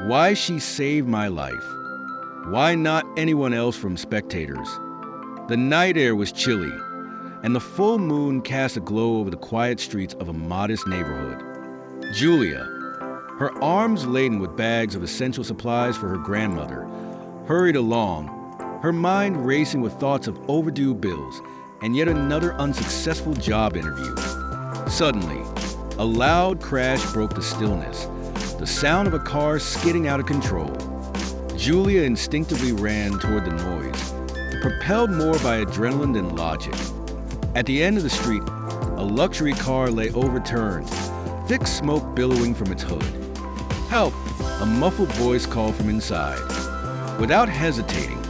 Why she saved my life. Why not anyone else from spectators? The night air was chilly, and the full moon cast a glow over the quiet streets of a modest neighborhood. Julia, her arms laden with bags of essential supplies for her grandmother, hurried along, her mind racing with thoughts of overdue bills and yet another unsuccessful job interview. Suddenly, a loud crash broke the stillness, the sound of a car skidding out of control. Julia instinctively ran toward the noise, propelled more by adrenaline than logic. At the end of the street, a luxury car lay overturned, thick smoke billowing from its hood. "Help!" a muffled voice called from inside. Without hesitating,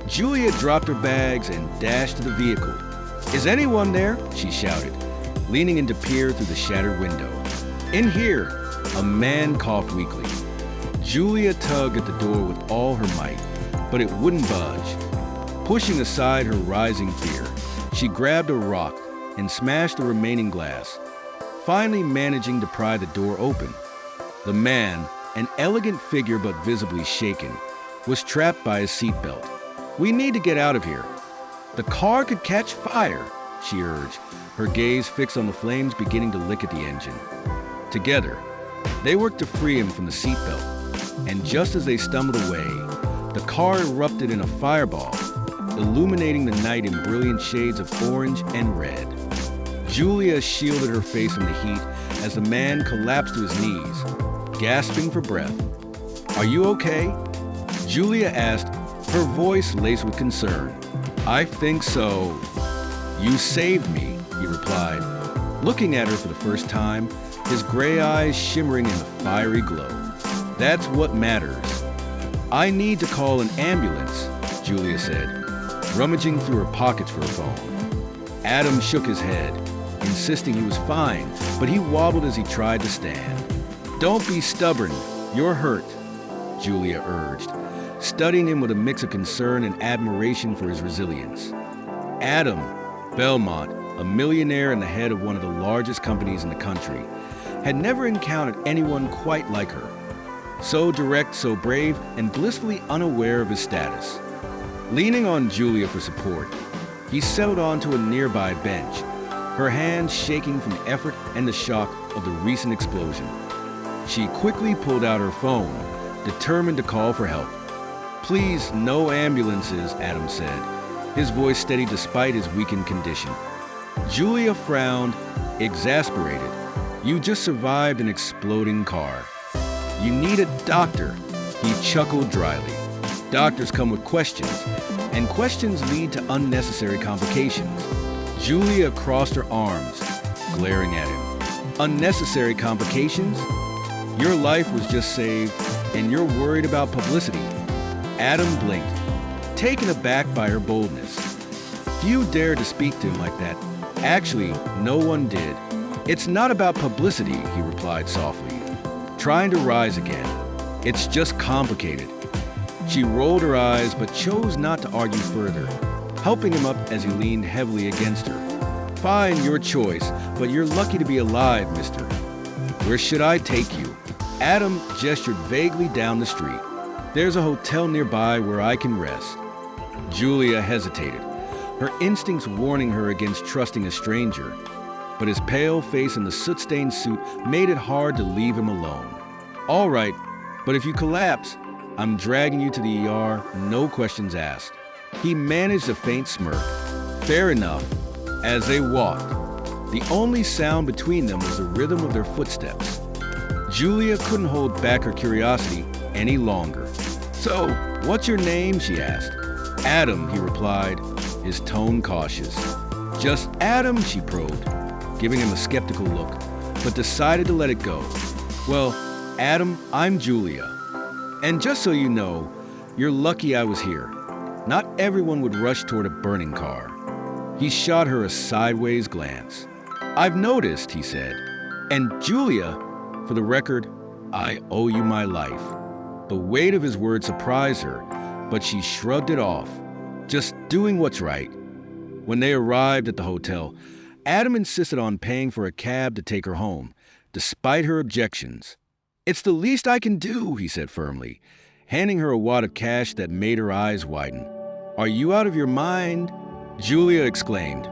Julia dropped her bags and dashed to the vehicle. "Is anyone there?" she shouted, leaning in to peer through the shattered window. "In here!" a man coughed weakly. Julia tugged at the door with all her might, but it wouldn't budge. Pushing aside her rising fear, she grabbed a rock and smashed the remaining glass, finally managing to pry the door open. The man, an elegant figure but visibly shaken, was trapped by his seatbelt. "We need to get out of here. The car could catch fire," she urged, her gaze fixed on the flames beginning to lick at the engine. Together, they worked to free him from the seatbelt, and just as they stumbled away, the car erupted in a fireball, illuminating the night in brilliant shades of orange and red. Julia shielded her face from the heat as the man collapsed to his knees, gasping for breath. "Are you okay?" Julia asked, her voice laced with concern. "I think so." "You saved me," he replied, looking at her for the first time, his gray eyes shimmering in the fiery glow. "That's what matters." "I need to call an ambulance," Julia said, rummaging through her pockets for a phone. Adam shook his head, insisting he was fine, but he wobbled as he tried to stand. "Don't be stubborn. You're hurt," Julia urged, studying him with a mix of concern and admiration for his resilience. Adam Belmont, a millionaire and the head of one of the largest companies in the country, had never encountered anyone quite like her. So direct, so brave, and blissfully unaware of his status. Leaning on Julia for support, he settled onto a nearby bench, her hands shaking from effort and the shock of the recent explosion. She quickly pulled out her phone, determined to call for help. "Please, no ambulances," Adam said, his voice steady despite his weakened condition. Julia frowned, exasperated. "You just survived an exploding car. You need a doctor," he chuckled dryly. "Doctors come with questions, and questions lead to unnecessary complications." Julia crossed her arms, glaring at him. "Unnecessary complications? Your life was just saved, and you're worried about publicity." Adam blinked, taken aback by her boldness. Few dared to speak to him like that. Actually, no one did. "It's not about publicity," he replied softly, trying to rise again. "It's just complicated." She rolled her eyes but chose not to argue further, helping him up as he leaned heavily against her. "Fine, your choice, but you're lucky to be alive, mister. Where should I take you?" Adam gestured vaguely down the street. "There's a hotel nearby where I can rest." Julia hesitated, her instincts warning her against trusting a stranger, but his pale face and the soot-stained suit made it hard to leave him alone. "All right, but if you collapse, I'm dragging you to the ER, no questions asked." He managed a faint smirk. "Fair enough." As they walked, the only sound between them was the rhythm of their footsteps. Julia couldn't hold back her curiosity any longer. "So, what's your name?" she asked. "Adam," he replied, his tone cautious. "Just Adam?" she probed, giving him a skeptical look, but decided to let it go. "Well, Adam, I'm Julia. And just so you know, you're lucky I was here. Not everyone would rush toward a burning car." He shot her a sideways glance. "I've noticed," he said. "And Julia, for the record, I owe you my life." The weight of his words surprised her, but she shrugged it off, just doing what's right. When they arrived at the hotel, Adam insisted on paying for a cab to take her home, despite her objections. It's the least I can do, he said firmly, handing her a wad of cash that made her eyes widen. Are you out of your mind? Julia exclaimed,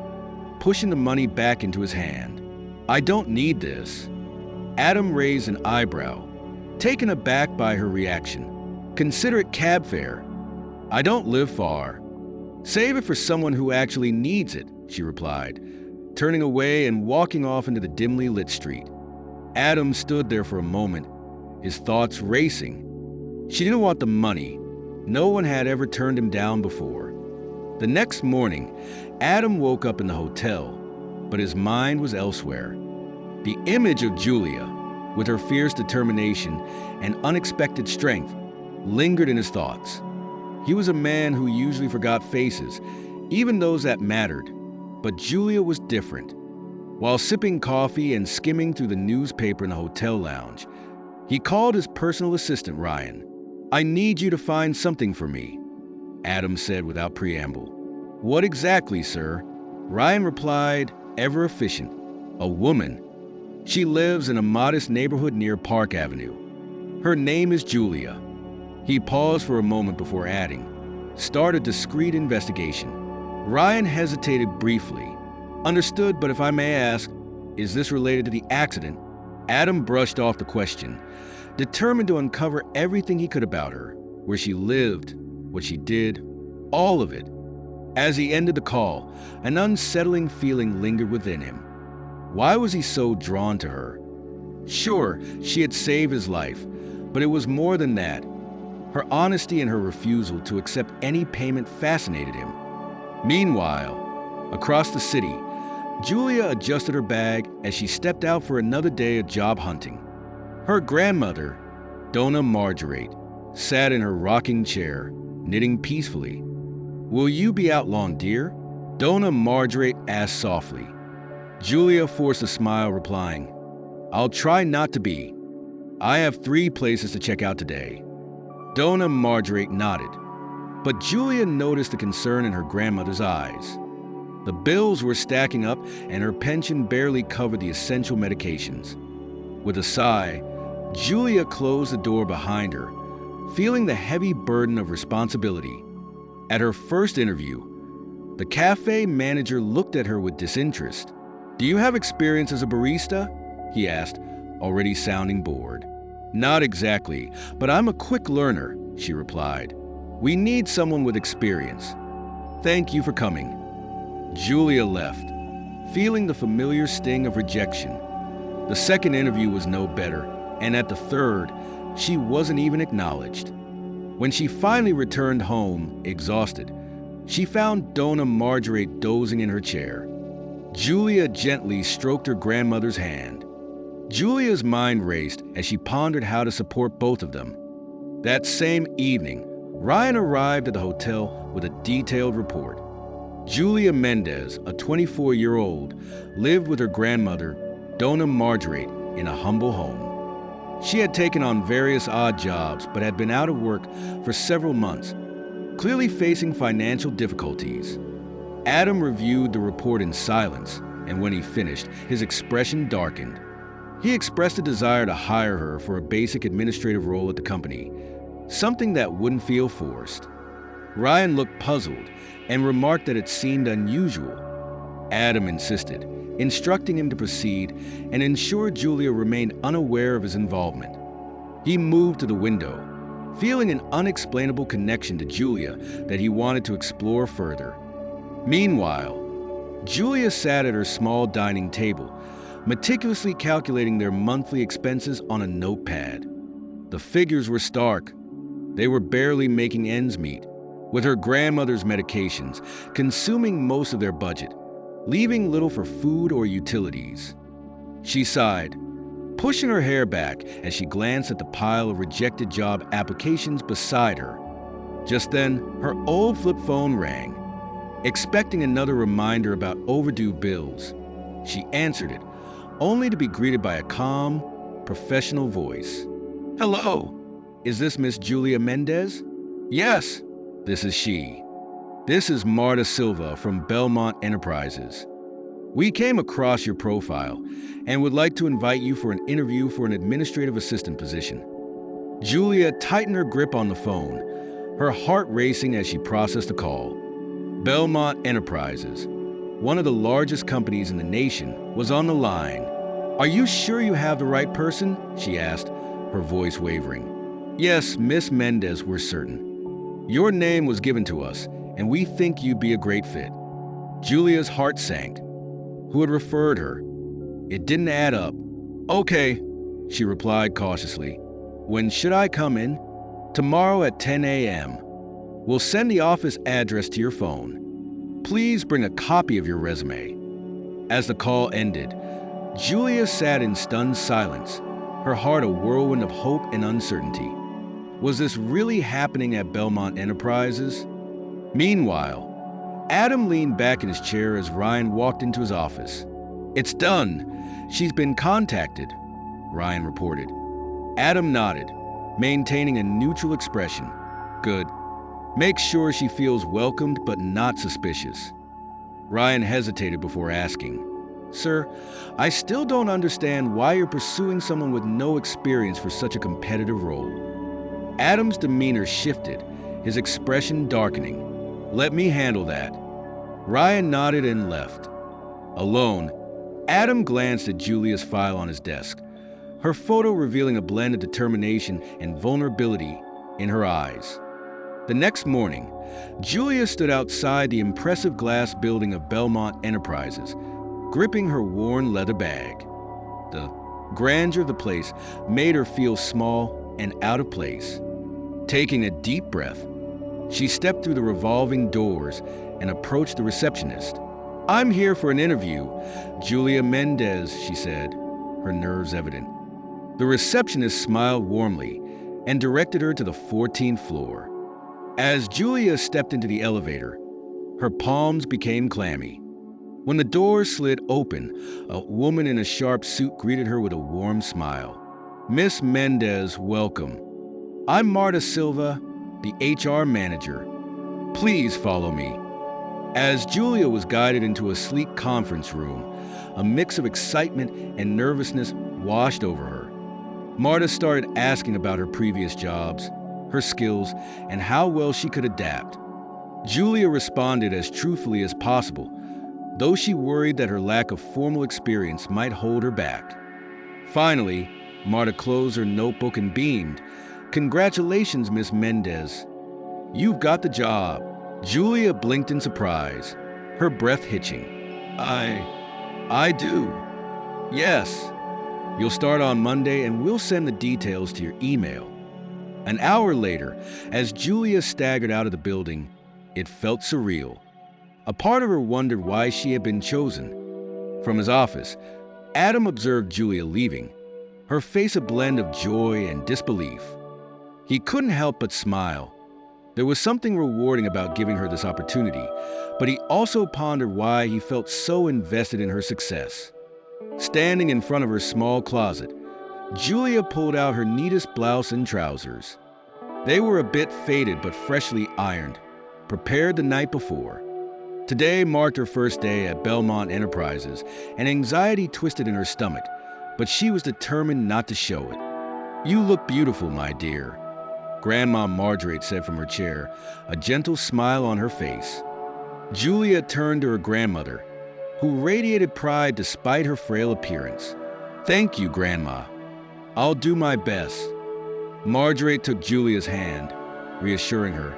pushing the money back into his hand. I don't need this. Adam raised an eyebrow, taken aback by her reaction. Consider it cab fare. I don't live far. Save it for someone who actually needs it, she replied, turning away and walking off into the dimly lit street. Adam stood there for a moment, his thoughts racing. She didn't want the money. No one had ever turned him down before. The next morning, Adam woke up in the hotel, but his mind was elsewhere. The image of Julia, with her fierce determination and unexpected strength, lingered in his thoughts. He was a man who usually forgot faces, even those that mattered, but Julia was different. While sipping coffee and skimming through the newspaper in the hotel lounge, he called his personal assistant, Ryan. I need you to find something for me, Adam said without preamble. What exactly, sir? Ryan replied, ever efficient. A woman. She lives in a modest neighborhood near Park Avenue. Her name is Julia. He paused for a moment before adding, start a discreet investigation. Ryan hesitated briefly. Understood, but if I may ask, is this related to the accident? Adam brushed off the question, determined to uncover everything he could about her, where she lived, what she did, all of it. As he ended the call, an unsettling feeling lingered within him. Why was he so drawn to her? Sure, she had saved his life, but it was more than that. Her honesty and her refusal to accept any payment fascinated him. Meanwhile, across the city, Julia adjusted her bag as she stepped out for another day of job hunting. Her grandmother, Donna Marguerite, sat in her rocking chair, knitting peacefully. Will you be out long, dear? Donna Marguerite asked softly. Julia forced a smile, replying, I'll try not to be. I have 3 places to check out today. Donna Marguerite nodded, but Julia noticed the concern in her grandmother's eyes. The bills were stacking up and her pension barely covered the essential medications. With a sigh, Julia closed the door behind her, feeling the heavy burden of responsibility. At her first interview, the cafe manager looked at her with disinterest. Do you have experience as a barista? He asked, already sounding bored. Not exactly, but I'm a quick learner, she replied. We need someone with experience. Thank you for coming. Julia left, feeling the familiar sting of rejection. The second interview was no better, and at the third, she wasn't even acknowledged. When she finally returned home, exhausted, she found Donna Marguerite dozing in her chair. Julia gently stroked her grandmother's hand. Julia's mind raced as she pondered how to support both of them. That same evening, Ryan arrived at the hotel with a detailed report. Julia Mendez, a 24-year-old, lived with her grandmother, Donna Marguerite, in a humble home. She had taken on various odd jobs but had been out of work for several months, clearly facing financial difficulties. Adam reviewed the report in silence, and when he finished, his expression darkened. He expressed a desire to hire her for a basic administrative role at the company, something that wouldn't feel forced. Ryan looked puzzled and remarked that it seemed unusual. Adam insisted, instructing him to proceed and ensure Julia remained unaware of his involvement. He moved to the window, feeling an unexplainable connection to Julia that he wanted to explore further. Meanwhile, Julia sat at her small dining table, meticulously calculating their monthly expenses on a notepad. The figures were stark. They were barely making ends meet, with her grandmother's medications consuming most of their budget, leaving little for food or utilities. She sighed, pushing her hair back as she glanced at the pile of rejected job applications beside her. Just then, her old flip phone rang. Expecting another reminder about overdue bills, she answered it, only to be greeted by a calm, professional voice. Hello, is this Miss Julia Mendez? Yes, this is she. This is Marta Silva from Belmont Enterprises. We came across your profile and would like to invite you for an interview for an administrative assistant position. Julia tightened her grip on the phone, her heart racing as she processed the call. Belmont Enterprises, one of the largest companies in the nation, was on the line. "Are you sure you have the right person?" she asked, her voice wavering. "Yes, Miss Mendez, we're certain. Your name was given to us, and we think you'd be a great fit." Julia's heart sank. Who had referred her? It didn't add up. "Okay," she replied cautiously. "When should I come in?" "Tomorrow at 10 a.m. We'll send the office address to your phone. Please bring a copy of your resume." As the call ended, Julia sat in stunned silence, her heart a whirlwind of hope and uncertainty. Was this really happening at Belmont Enterprises? Meanwhile, Adam leaned back in his chair as Ryan walked into his office. "It's done. She's been contacted," Ryan reported. Adam nodded, maintaining a neutral expression. "Good. Make sure she feels welcomed but not suspicious." Ryan hesitated before asking, "Sir, I still don't understand why you're pursuing someone with no experience for such a competitive role." Adam's demeanor shifted, his expression darkening. "Let me handle that." Ryan nodded and left. Alone, Adam glanced at Julia's file on his desk, her photo revealing a blend of determination and vulnerability in her eyes. The next morning, Julia stood outside the impressive glass building of Belmont Enterprises, gripping her worn leather bag. The grandeur of the place made her feel small and out of place. Taking a deep breath, she stepped through the revolving doors and approached the receptionist. "I'm here for an interview, Julia Mendez," she said, her nerves evident. The receptionist smiled warmly and directed her to the 14th floor. As Julia stepped into the elevator, her palms became clammy. When the door slid open, a woman in a sharp suit greeted her with a warm smile. "Miss Mendez, welcome. I'm Marta Silva, the HR manager. Please follow me." As Julia was guided into a sleek conference room, a mix of excitement and nervousness washed over her. Marta started asking about her previous jobs, her skills, and how well she could adapt. Julia responded as truthfully as possible, though she worried that her lack of formal experience might hold her back. Finally, Marta closed her notebook and beamed. "Congratulations, Miss Mendez. You've got the job." Julia blinked in surprise, her breath hitching. I do. Yes. You'll start on Monday and we'll send the details to your email." An hour later, as Julia staggered out of the building, it felt surreal. A part of her wondered why she had been chosen. From his office, Adam observed Julia leaving, her face a blend of joy and disbelief. He couldn't help but smile. There was something rewarding about giving her this opportunity, but he also pondered why he felt so invested in her success. Standing in front of her small closet, Julia pulled out her neatest blouse and trousers. They were a bit faded but freshly ironed, prepared the night before. Today marked her first day at Belmont Enterprises, and anxiety twisted in her stomach, but she was determined not to show it. "You look beautiful, my dear," Grandma Margaret said from her chair, a gentle smile on her face. Julia turned to her grandmother, who radiated pride despite her frail appearance. "Thank you, Grandma. I'll do my best." Margaret took Julia's hand, reassuring her,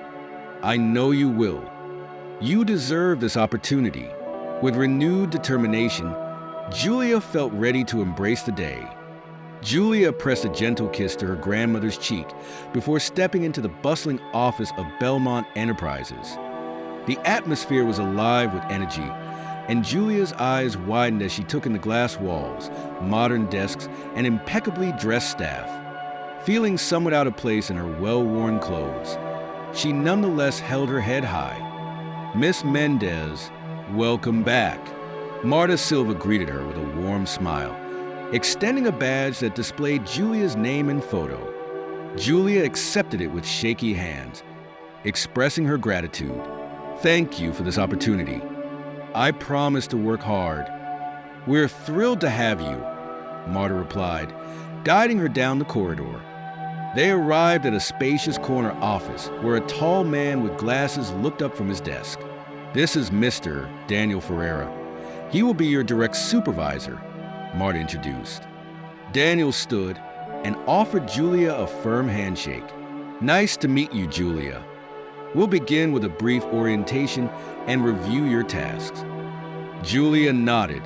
"I know you will. You deserve this opportunity." With renewed determination, Julia felt ready to embrace the day. Julia pressed a gentle kiss to her grandmother's cheek before stepping into the bustling office of Belmont Enterprises. The atmosphere was alive with energy, and Julia's eyes widened as she took in the glass walls, modern desks, and impeccably dressed staff. Feeling somewhat out of place in her well-worn clothes, she nonetheless held her head high. "Miss Mendez, welcome back." Marta Silva greeted her with a warm smile, extending a badge that displayed Julia's name and photo. Julia accepted it with shaky hands, expressing her gratitude. "Thank you for this opportunity. I promise to work hard "We're thrilled to have you," Marta replied, guiding her down the corridor. They arrived at a spacious corner office where a tall man with glasses looked up from his desk. "This is Mr. Daniel Ferreira. He will be your direct supervisor," Marta introduced. Daniel stood and offered Julia a firm handshake. "Nice to meet you, Julia. We'll begin with a brief orientation and review your tasks." Julia nodded,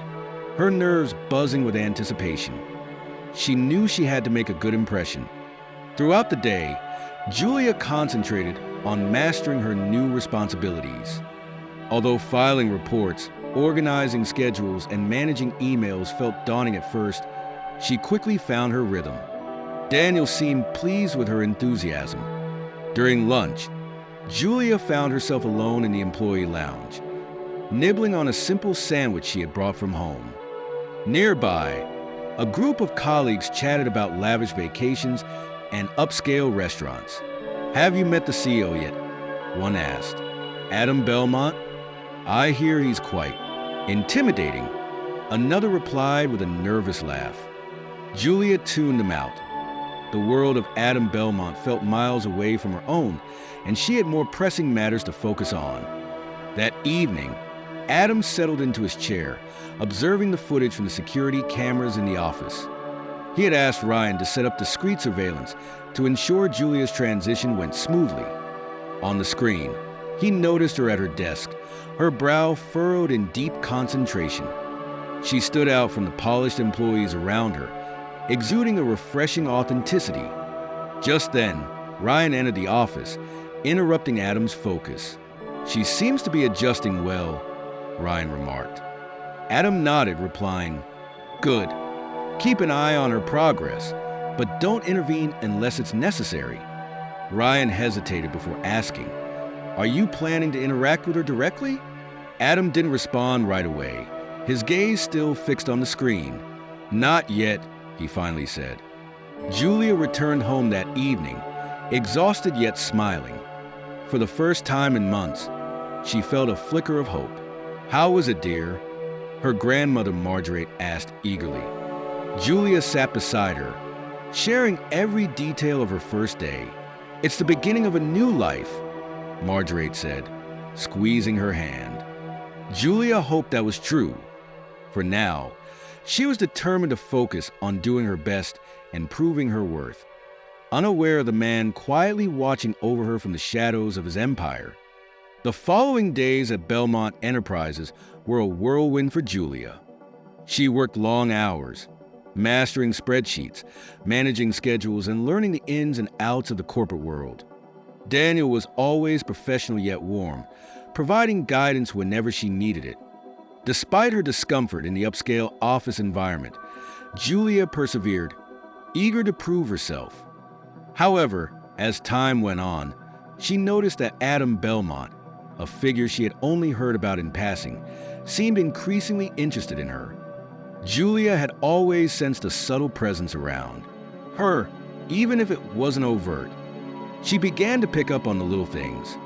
her nerves buzzing with anticipation. She knew she had to make a good impression. Throughout the day, Julia concentrated on mastering her new responsibilities. Although filing reports, organizing schedules, and managing emails felt daunting at first, she quickly found her rhythm. Daniel seemed pleased with her enthusiasm. During lunch, Julia found herself alone in the employee lounge, nibbling on a simple sandwich she had brought from home. Nearby, a group of colleagues chatted about lavish vacations and upscale restaurants. "Have you met the CEO yet?" one asked. "Adam Belmont? I hear he's quite intimidating," another replied with a nervous laugh. Julia tuned them out. The world of Adam Belmont felt miles away from her own, and she had more pressing matters to focus on. That evening, Adam settled into his chair, observing the footage from the security cameras in the office. He had asked Ryan to set up discreet surveillance to ensure Julia's transition went smoothly. On the screen, he noticed her at her desk, her brow furrowed in deep concentration. She stood out from the polished employees around her, exuding a refreshing authenticity. Just then, Ryan entered the office, interrupting Adam's focus. "She seems to be adjusting well," Ryan remarked. Adam nodded, replying, "Good. Keep an eye on her progress, but don't intervene unless it's necessary." Ryan hesitated before asking, "Are you planning to interact with her directly?" Adam didn't respond right away, his gaze still fixed on the screen. "Not yet," he finally said. Julia returned home that evening, exhausted yet smiling. For the first time in months, she felt a flicker of hope. "How was it, dear?" her grandmother Margaret asked eagerly. Julia sat beside her, sharing every detail of her first day. "It's the beginning of a new life," Margaret said, squeezing her hand. Julia hoped that was true. For now, she was determined to focus on doing her best and proving her worth, unaware of the man quietly watching over her from the shadows of his empire. The following days at Belmont Enterprises were a whirlwind for Julia. She worked long hours, mastering spreadsheets, managing schedules, and learning the ins and outs of the corporate world. Daniel was always professional yet warm, providing guidance whenever she needed it. Despite her discomfort in the upscale office environment, Julia persevered, eager to prove herself. However, as time went on, she noticed that Adam Belmont, a figure she had only heard about in passing, seemed increasingly interested in her. Julia had always sensed a subtle presence around her, even if it wasn't overt. She began to pick up on the little things,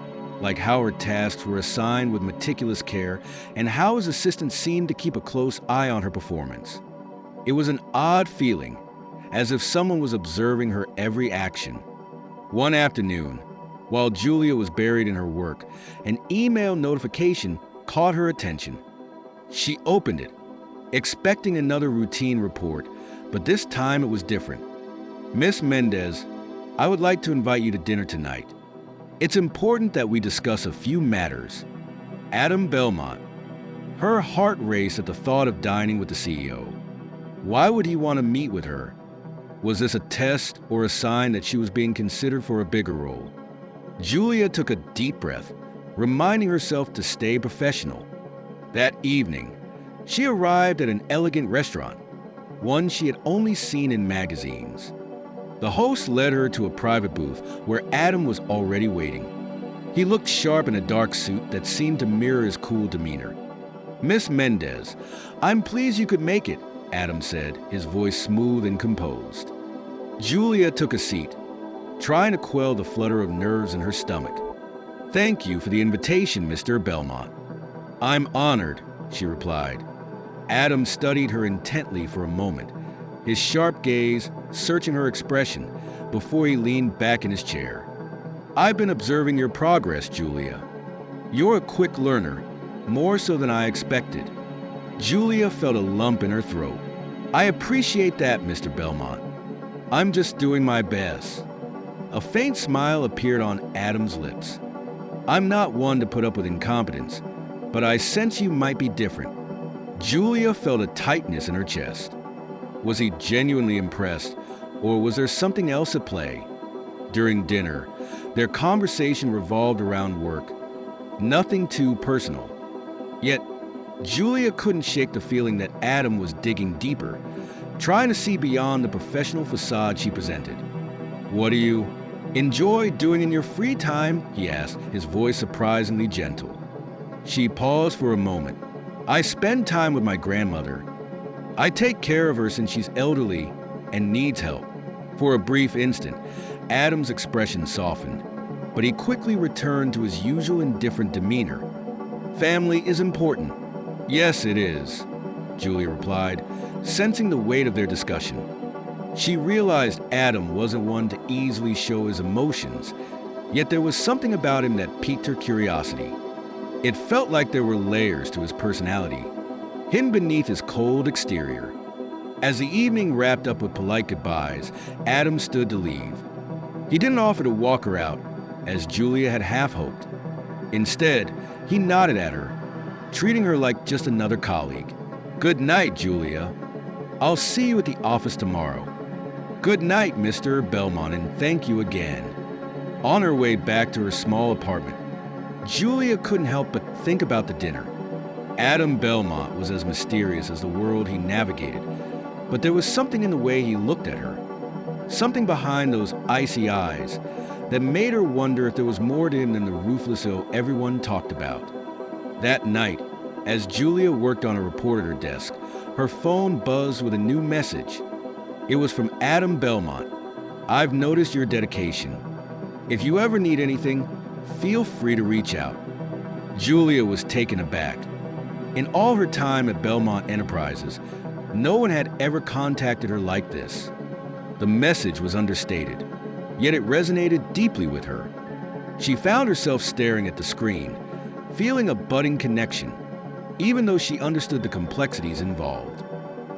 like how her tasks were assigned with meticulous care and how his assistant seemed to keep a close eye on her performance. It was an odd feeling, as if someone was observing her every action. One afternoon, while Julia was buried in her work, an email notification caught her attention. She opened it, expecting another routine report, but this time it was different. "Miss Mendez, I would like to invite you to dinner tonight. It's important that we discuss a few matters." Adam Belmont. Her heart raced at the thought of dining with the CEO. Why would he want to meet with her? Was this a test or a sign that she was being considered for a bigger role? Julia took a deep breath, reminding herself to stay professional. That evening, she arrived at an elegant restaurant, one she had only seen in magazines. The host led her to a private booth where Adam was already waiting. He looked sharp in a dark suit that seemed to mirror his cool demeanor. "Miss Mendez, I'm pleased you could make it," Adam said, his voice smooth and composed. Julia took a seat, trying to quell the flutter of nerves in her stomach. "Thank you for the invitation, Mr. Belmont." "I'm honored," she replied. Adam studied her intently for a moment, his sharp gaze searching her expression before he leaned back in his chair. "I've been observing your progress, Julia. You're a quick learner, more so than I expected." Julia felt a lump in her throat. "I appreciate that, Mr. Belmont. I'm just doing my best." A faint smile appeared on Adam's lips. "I'm not one to put up with incompetence, but I sense you might be different." Julia felt a tightness in her chest. Was he genuinely impressed, or was there something else at play? During dinner, their conversation revolved around work, nothing too personal. Yet, Julia couldn't shake the feeling that Adam was digging deeper, trying to see beyond the professional facade she presented. "What do you enjoy doing in your free time?" he asked, his voice surprisingly gentle. She paused for a moment. "I spend time with my grandmother. I take care of her since she's elderly and needs help." For a brief instant, Adam's expression softened, but he quickly returned to his usual indifferent demeanor. "Family is important." "Yes, it is," Julia replied, sensing the weight of their discussion. She realized Adam wasn't one to easily show his emotions, yet there was something about him that piqued her curiosity. It felt like there were layers to his personality, hidden beneath his cold exterior. As the evening wrapped up with polite goodbyes, Adam stood to leave. He didn't offer to walk her out, as Julia had half hoped. Instead, he nodded at her, treating her like just another colleague. "Good night, Julia. I'll see you at the office tomorrow." "Good night, Mr. Belmont, and thank you again." On her way back to her small apartment, Julia couldn't help but think about the dinner. Adam Belmont was as mysterious as the world he navigated, but there was something in the way he looked at her, something behind those icy eyes that made her wonder if there was more to him than the ruthless ill everyone talked about. That night, as Julia worked on a report at her desk, her phone buzzed with a new message. It was from Adam Belmont. "I've noticed your dedication. If you ever need anything, feel free to reach out." Julia was taken aback. In all her time at Belmont Enterprises, no one had ever contacted her like this. The message was understated, yet it resonated deeply with her. She found herself staring at the screen, feeling a budding connection, even though she understood the complexities involved.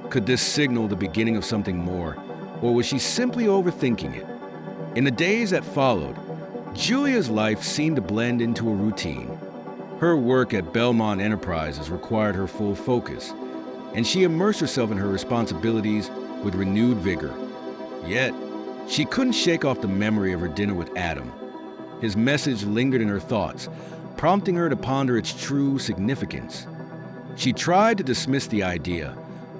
Could this signal the beginning of something more, or was she simply overthinking it? In the days that followed, Julia's life seemed to blend into a routine. Her work at Belmont Enterprises required her full focus, and she immersed herself in her responsibilities with renewed vigor. Yet, she couldn't shake off the memory of her dinner with Adam. His message lingered in her thoughts, prompting her to ponder its true significance. She tried to dismiss the idea,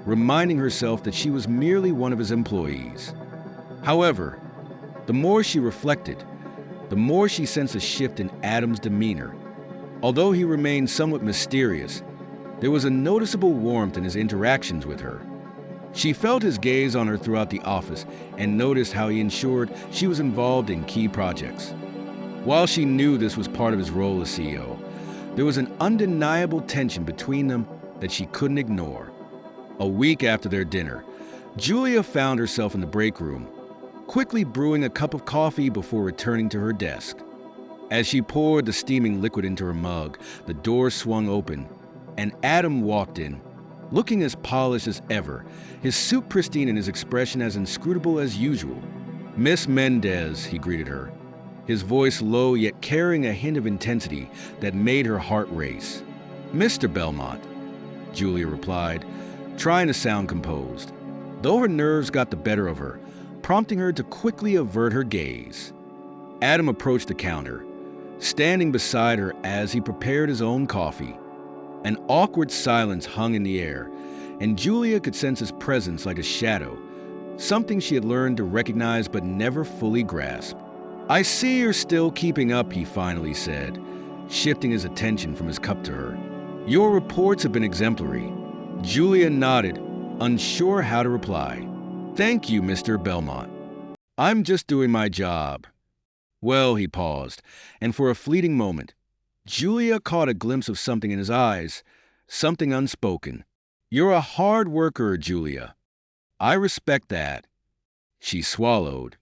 reminding herself that she was merely one of his employees. However, the more she reflected, the more she sensed a shift in Adam's demeanor. Although he remained somewhat mysterious, there was a noticeable warmth in his interactions with her. She felt his gaze on her throughout the office and noticed how he ensured she was involved in key projects. While she knew this was part of his role as CEO, there was an undeniable tension between them that she couldn't ignore. A week after their dinner, Julia found herself in the break room, quickly brewing a cup of coffee before returning to her desk. As she poured the steaming liquid into her mug, the door swung open, and Adam walked in, looking as polished as ever, his suit pristine and his expression as inscrutable as usual. "Miss Mendez," he greeted her, his voice low yet carrying a hint of intensity that made her heart race. "Mr. Belmont," Julia replied, trying to sound composed, though her nerves got the better of her, prompting her to quickly avert her gaze. Adam approached the counter, standing beside her as he prepared his own coffee. An awkward silence hung in the air, and Julia could sense his presence like a shadow, something she had learned to recognize but never fully grasp. "I see you're still keeping up," he finally said, shifting his attention from his cup to her. "Your reports have been exemplary." Julia nodded, unsure how to reply. "Thank you, Mr. Belmont. I'm just doing my job." "Well," he paused, and for a fleeting moment, Julia caught a glimpse of something in his eyes, something unspoken. You're a hard worker, Julia. I respect that. She swallowed,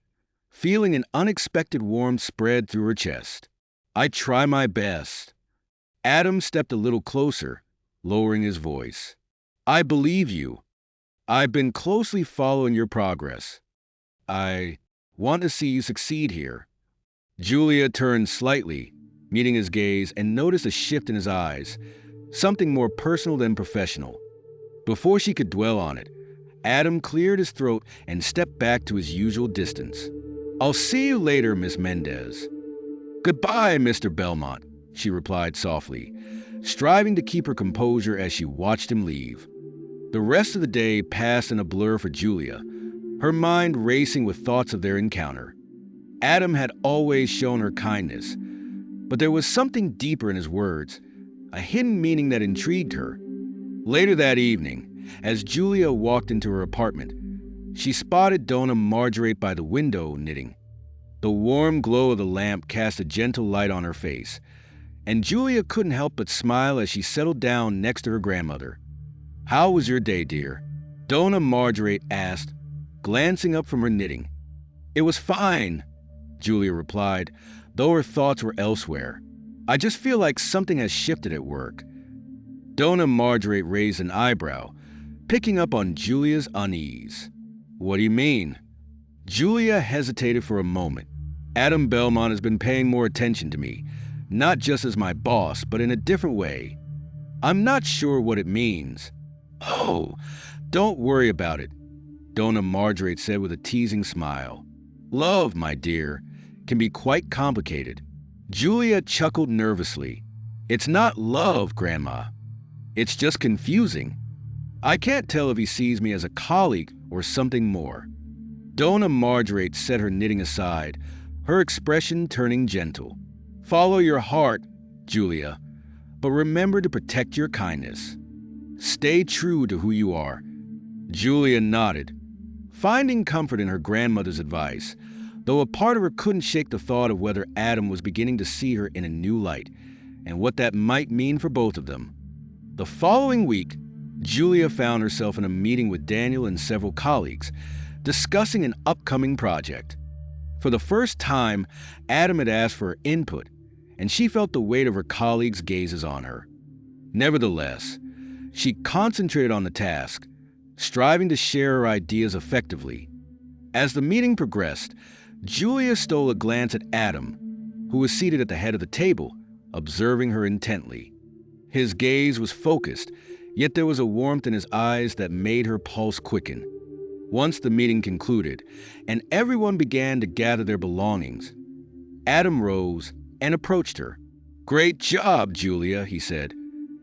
feeling an unexpected warmth spread through her chest. I try my best. Adam stepped a little closer, lowering his voice. I believe you. I've been closely following your progress. I want to see you succeed here. Julia turned slightly, meeting his gaze, and noticed a shift in his eyes, something more personal than professional. Before she could dwell on it, Adam cleared his throat and stepped back to his usual distance. I'll see you later, Miss Mendez. Goodbye, Mr. Belmont, she replied softly, striving to keep her composure as she watched him leave. The rest of the day passed in a blur for Julia, her mind racing with thoughts of their encounter. Adam had always shown her kindness, but there was something deeper in his words, a hidden meaning that intrigued her. Later that evening, as Julia walked into her apartment, she spotted Donna Margarete by the window knitting. The warm glow of the lamp cast a gentle light on her face, and Julia couldn't help but smile as she settled down next to her grandmother. How was your day, dear? Donna Margarete asked, glancing up from her knitting. It was fine, Julia replied, though her thoughts were elsewhere. I just feel like something has shifted at work. Donna Margarete raised an eyebrow, picking up on Julia's unease. What do you mean? Julia hesitated for a moment. Adam Belmont has been paying more attention to me, not just as my boss, but in a different way. I'm not sure what it means. Oh, don't worry about it, Donna Margarete said with a teasing smile. Love, my dear, can be quite complicated. Julia chuckled nervously. It's not love, Grandma. It's just confusing. I can't tell if he sees me as a colleague or something more. Donna Margarete set her knitting aside, her expression turning gentle. Follow your heart, Julia, but remember to protect your kindness. Stay true to who you are. Julia nodded, finding comfort in her grandmother's advice, though a part of her couldn't shake the thought of whether Adam was beginning to see her in a new light, and what that might mean for both of them. The following week, Julia found herself in a meeting with Daniel and several colleagues, discussing an upcoming project. For the first time, Adam had asked for her input, and she felt the weight of her colleagues' gazes on her. Nevertheless, she concentrated on the task, striving to share her ideas effectively. As the meeting progressed, Julia stole a glance at Adam, who was seated at the head of the table, observing her intently. His gaze was focused, yet there was a warmth in his eyes that made her pulse quicken. Once the meeting concluded, and everyone began to gather their belongings, Adam rose and approached her. Great job, Julia, he said.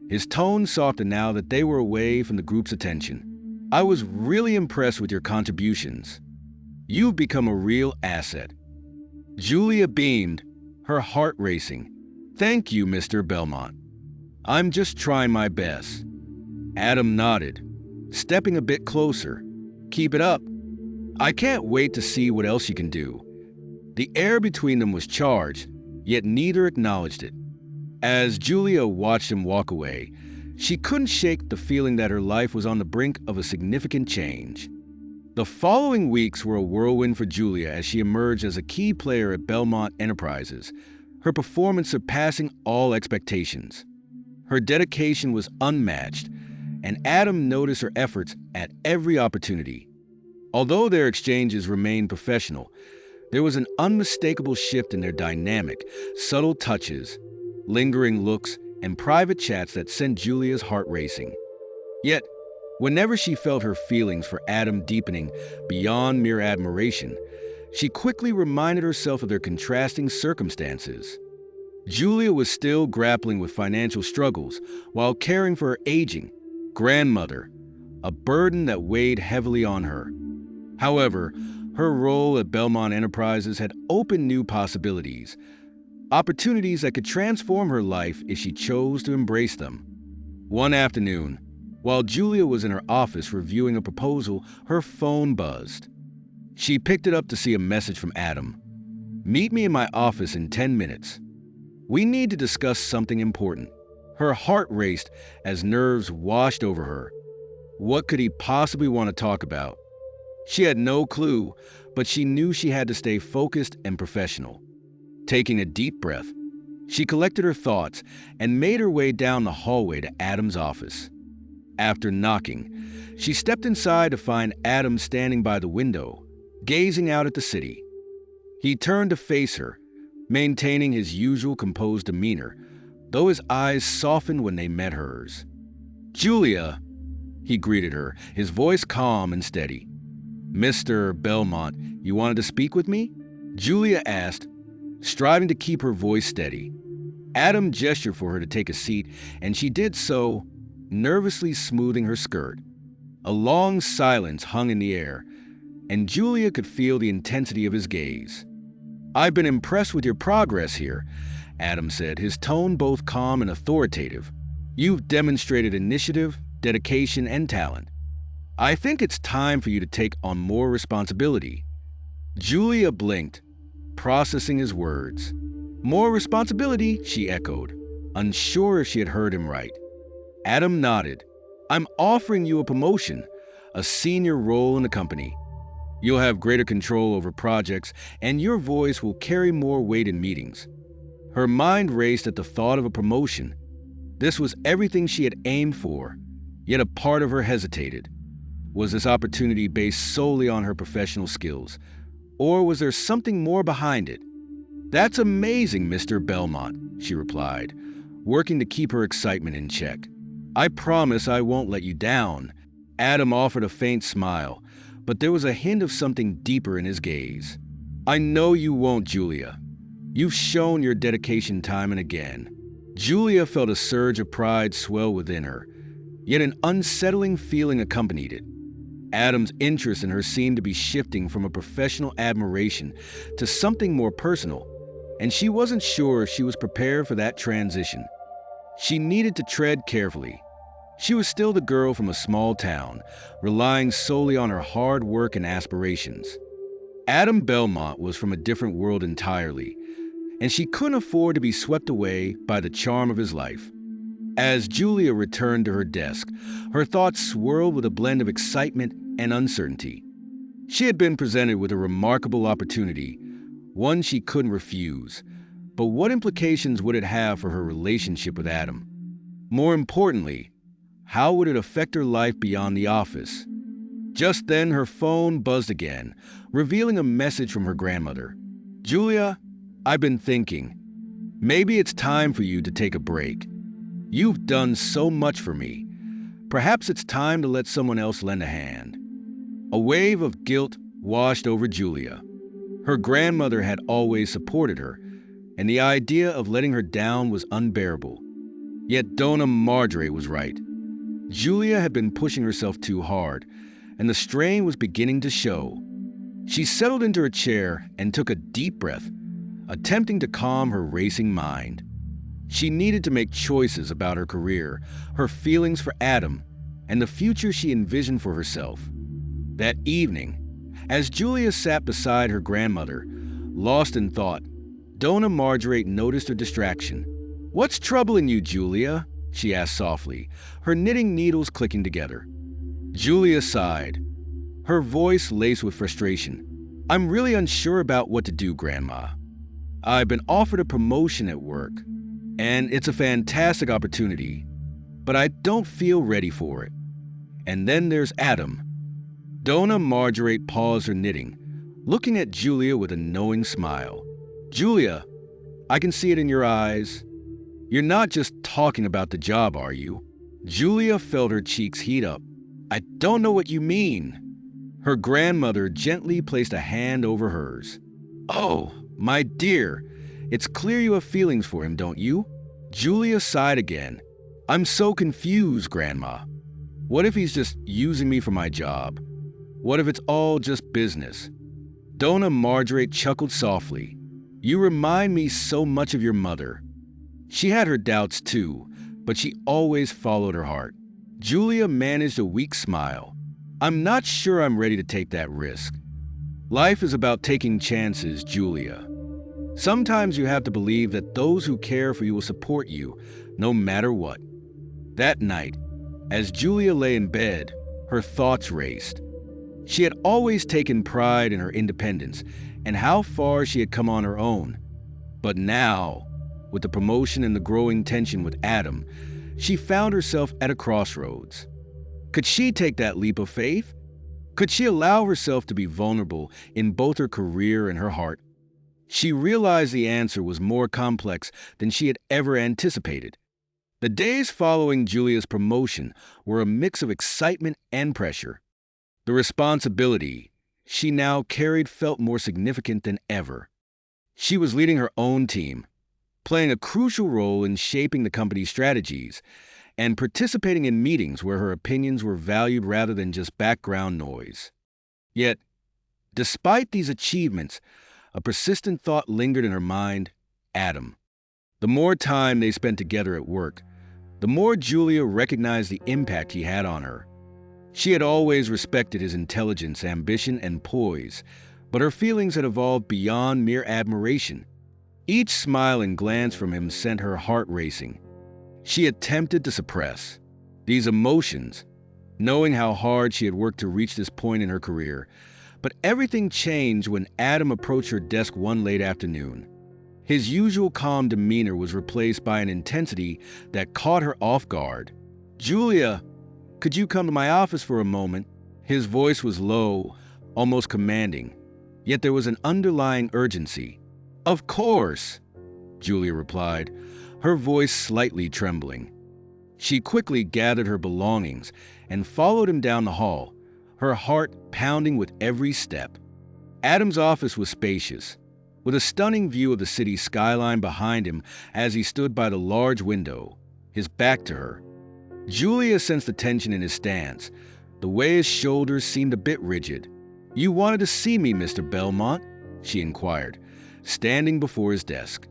His tone softened now that they were away from the group's attention. I was really impressed with your contributions. You've become a real asset. Julia beamed, her heart racing. Thank you, Mr. Belmont. I'm just trying my best. Adam nodded, stepping a bit closer. Keep it up. I can't wait to see what else you can do. The air between them was charged, yet neither acknowledged it. As Julia watched him walk away, she couldn't shake the feeling that her life was on the brink of a significant change. The following weeks were a whirlwind for Julia as she emerged as a key player at Belmont Enterprises, her performance surpassing all expectations. Her dedication was unmatched, and Adam noticed her efforts at every opportunity. Although their exchanges remained professional, there was an unmistakable shift in their dynamic, subtle touches, lingering looks, and private chats that sent Julia's heart racing. Yet, whenever she felt her feelings for Adam deepening beyond mere admiration, she quickly reminded herself of their contrasting circumstances. Julia was still grappling with financial struggles while caring for her aging grandmother, a burden that weighed heavily on her. However, her role at Belmont Enterprises had opened new possibilities, opportunities that could transform her life if she chose to embrace them. One afternoon, while Julia was in her office reviewing a proposal, her phone buzzed. She picked it up to see a message from Adam. Meet me in my office in 10 minutes. We need to discuss something important. Her heart raced as nerves washed over her. What could he possibly want to talk about? She had no clue, but she knew she had to stay focused and professional. Taking a deep breath, she collected her thoughts and made her way down the hallway to Adam's office. After knocking, she stepped inside to find Adam standing by the window, gazing out at the city. He turned to face her, maintaining his usual composed demeanor, though his eyes softened when they met hers. "Julia," he greeted her, his voice calm and steady. "Mr. Belmont, you wanted to speak with me?" Julia asked, striving to keep her voice steady. Adam gestured for her to take a seat, and she did so, nervously smoothing her skirt. A long silence hung in the air, and Julia could feel the intensity of his gaze. "I've been impressed with your progress here," Adam said, his tone both calm and authoritative. "You've demonstrated initiative, dedication, and talent. I think it's time for you to take on more responsibility." Julia blinked, processing his words. "More responsibility?" she echoed, unsure if she had heard him right. Adam nodded. "I'm offering you a promotion, a senior role in the company. You'll have greater control over projects, and your voice will carry more weight in meetings." Her mind raced at the thought of a promotion. This was everything she had aimed for, yet a part of her hesitated. Was this opportunity based solely on her professional skills, or was there something more behind it? "That's amazing, Mr. Belmont," she replied, working to keep her excitement in check. "I promise I won't let you down." Adam offered a faint smile, but there was a hint of something deeper in his gaze. "I know you won't, Julia. You've shown your dedication time and again." Julia felt a surge of pride swell within her, yet an unsettling feeling accompanied it. Adam's interest in her seemed to be shifting from a professional admiration to something more personal, and she wasn't sure she was prepared for that transition. She needed to tread carefully. She was still the girl from a small town, relying solely on her hard work and aspirations. Adam Belmont was from a different world entirely, and she couldn't afford to be swept away by the charm of his life. As Julia returned to her desk, her thoughts swirled with a blend of excitement and uncertainty. She had been presented with a remarkable opportunity, one she couldn't refuse. But what implications would it have for her relationship with Adam? More importantly, how would it affect her life beyond the office? Just then, her phone buzzed again, revealing a message from her grandmother. "Julia, I've been thinking. Maybe it's time for you to take a break. You've done so much for me. Perhaps it's time to let someone else lend a hand." A wave of guilt washed over Julia. Her grandmother had always supported her, and the idea of letting her down was unbearable. Yet Donna Marjorie was right. Julia had been pushing herself too hard, and the strain was beginning to show. She settled into her chair and took a deep breath, attempting to calm her racing mind. She needed to make choices about her career, her feelings for Adam, and the future she envisioned for herself. That evening, as Julia sat beside her grandmother, lost in thought, Donna Marjorie noticed her distraction. "What's troubling you, Julia?" she asked softly, her knitting needles clicking together. Julia sighed, her voice laced with frustration. "I'm really unsure about what to do, Grandma. I've been offered a promotion at work, and it's a fantastic opportunity, but I don't feel ready for it. And then there's Adam." Donna Marjorie paused her knitting, looking at Julia with a knowing smile. "Julia, I can see it in your eyes. You're not just talking about the job, are you?" Julia felt her cheeks heat up. "I don't know what you mean." Her grandmother gently placed a hand over hers. "Oh, my dear, it's clear you have feelings for him, don't you?" Julia sighed again. "I'm so confused, Grandma. What if he's just using me for my job? What if it's all just business?" Donna Marjorie chuckled softly. "You remind me so much of your mother. She had her doubts too, but she always followed her heart." Julia managed a weak smile. "I'm not sure I'm ready to take that risk. Life is about taking chances, Julia. Sometimes you have to believe that those who care for you will support you, no matter what." That night, as Julia lay in bed, Her thoughts raced. She had always taken pride in her independence and how far she had come on her own. But now, with the promotion and the growing tension with Adam, she found herself at a crossroads. Could she take that leap of faith? Could she allow herself to be vulnerable in both her career and her heart? She realized the answer was more complex than she had ever anticipated. The days following Julia's promotion were a mix of excitement and pressure. The responsibility she now carried felt more significant than ever. She was leading her own team, playing a crucial role in shaping the company's strategies, and participating in meetings where her opinions were valued rather than just background noise. Yet, despite these achievements, a persistent thought lingered in her mind: Adam. The more time they spent together at work, the more Julia recognized the impact he had on her. She had always respected his intelligence, ambition, and poise, but her feelings had evolved beyond mere admiration. Each smile and glance from him sent her heart racing. She attempted to suppress these emotions, knowing how hard she had worked to reach this point in her career. But everything changed when Adam approached her desk one late afternoon. His usual calm demeanor was replaced by an intensity that caught her off guard. "Julia, could you come to my office for a moment?" His voice was low, almost commanding, yet there was an underlying urgency. "Of course," Julia replied, her voice slightly trembling. She quickly gathered her belongings and followed him down the hall, her heart pounding with every step. Adam's office was spacious, with a stunning view of the city skyline behind him as he stood by the large window, his back to her. Julia sensed the tension in his stance, the way his shoulders seemed a bit rigid. "You wanted to see me, Mr. Belmont?" she inquired, standing before his desk.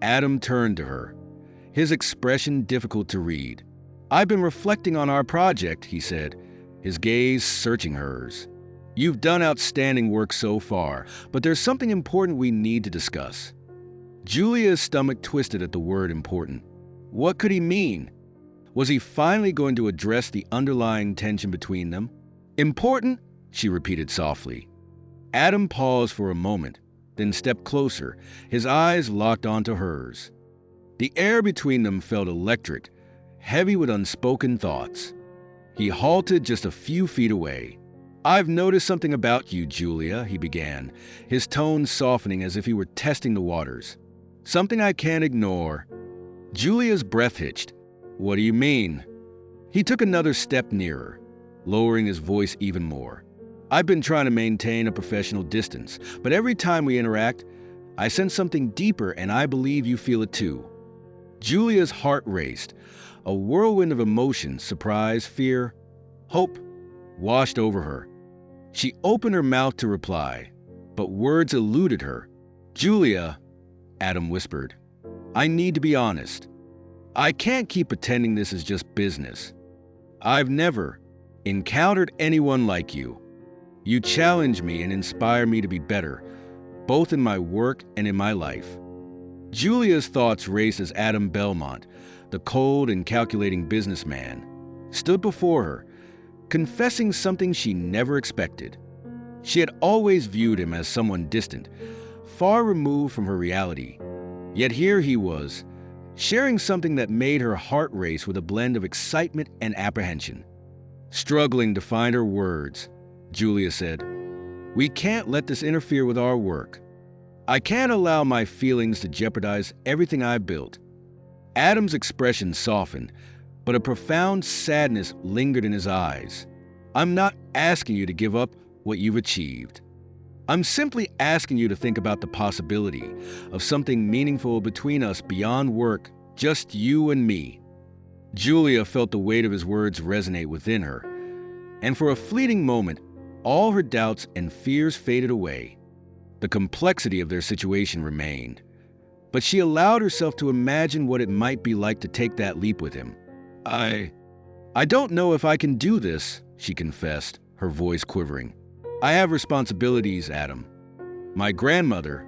Adam turned to her, his expression difficult to read. "I've been reflecting on our project," he said, his gaze searching hers. "You've done outstanding work so far, but there's something important we need to discuss." Julia's stomach twisted at the word important. What could he mean? Was he finally going to address the underlying tension between them? "Important?" she repeated softly. Adam paused for a moment, then stepped closer, his eyes locked onto hers. The air between them felt electric, heavy with unspoken thoughts. He halted just a few feet away. "I've noticed something about you, Julia," he began, his tone softening as if he were testing the waters. "Something I can't ignore." Julia's breath hitched. "What do you mean?" He took another step nearer, lowering his voice even more. "I've been trying to maintain a professional distance, but every time we interact, I sense something deeper, and I believe you feel it too." Julia's heart raced. A whirlwind of emotions, surprise, fear, hope, washed over her. She opened her mouth to reply, but words eluded her. "Julia," Adam whispered, "I need to be honest. I can't keep pretending this is just business. I've never encountered anyone like you. You challenge me and inspire me to be better, both in my work and in my life." Julia's thoughts raced as Adam Belmont, the cold and calculating businessman, stood before her, confessing something she never expected. She had always viewed him as someone distant, far removed from her reality. Yet here he was, sharing something that made her heart race with a blend of excitement and apprehension. Struggling to find her words, Julia said, "We can't let this interfere with our work. I can't allow my feelings to jeopardize everything I've built." Adam's expression softened, but a profound sadness lingered in his eyes. "I'm not asking you to give up what you've achieved. I'm simply asking you to think about the possibility of something meaningful between us beyond work, just you and me." Julia felt the weight of his words resonate within her, and for a fleeting moment, all her doubts and fears faded away. The complexity of their situation remained, but she allowed herself to imagine what it might be like to take that leap with him. I don't know if I can do this," she confessed, her voice quivering. "I have responsibilities, Adam. My grandmother.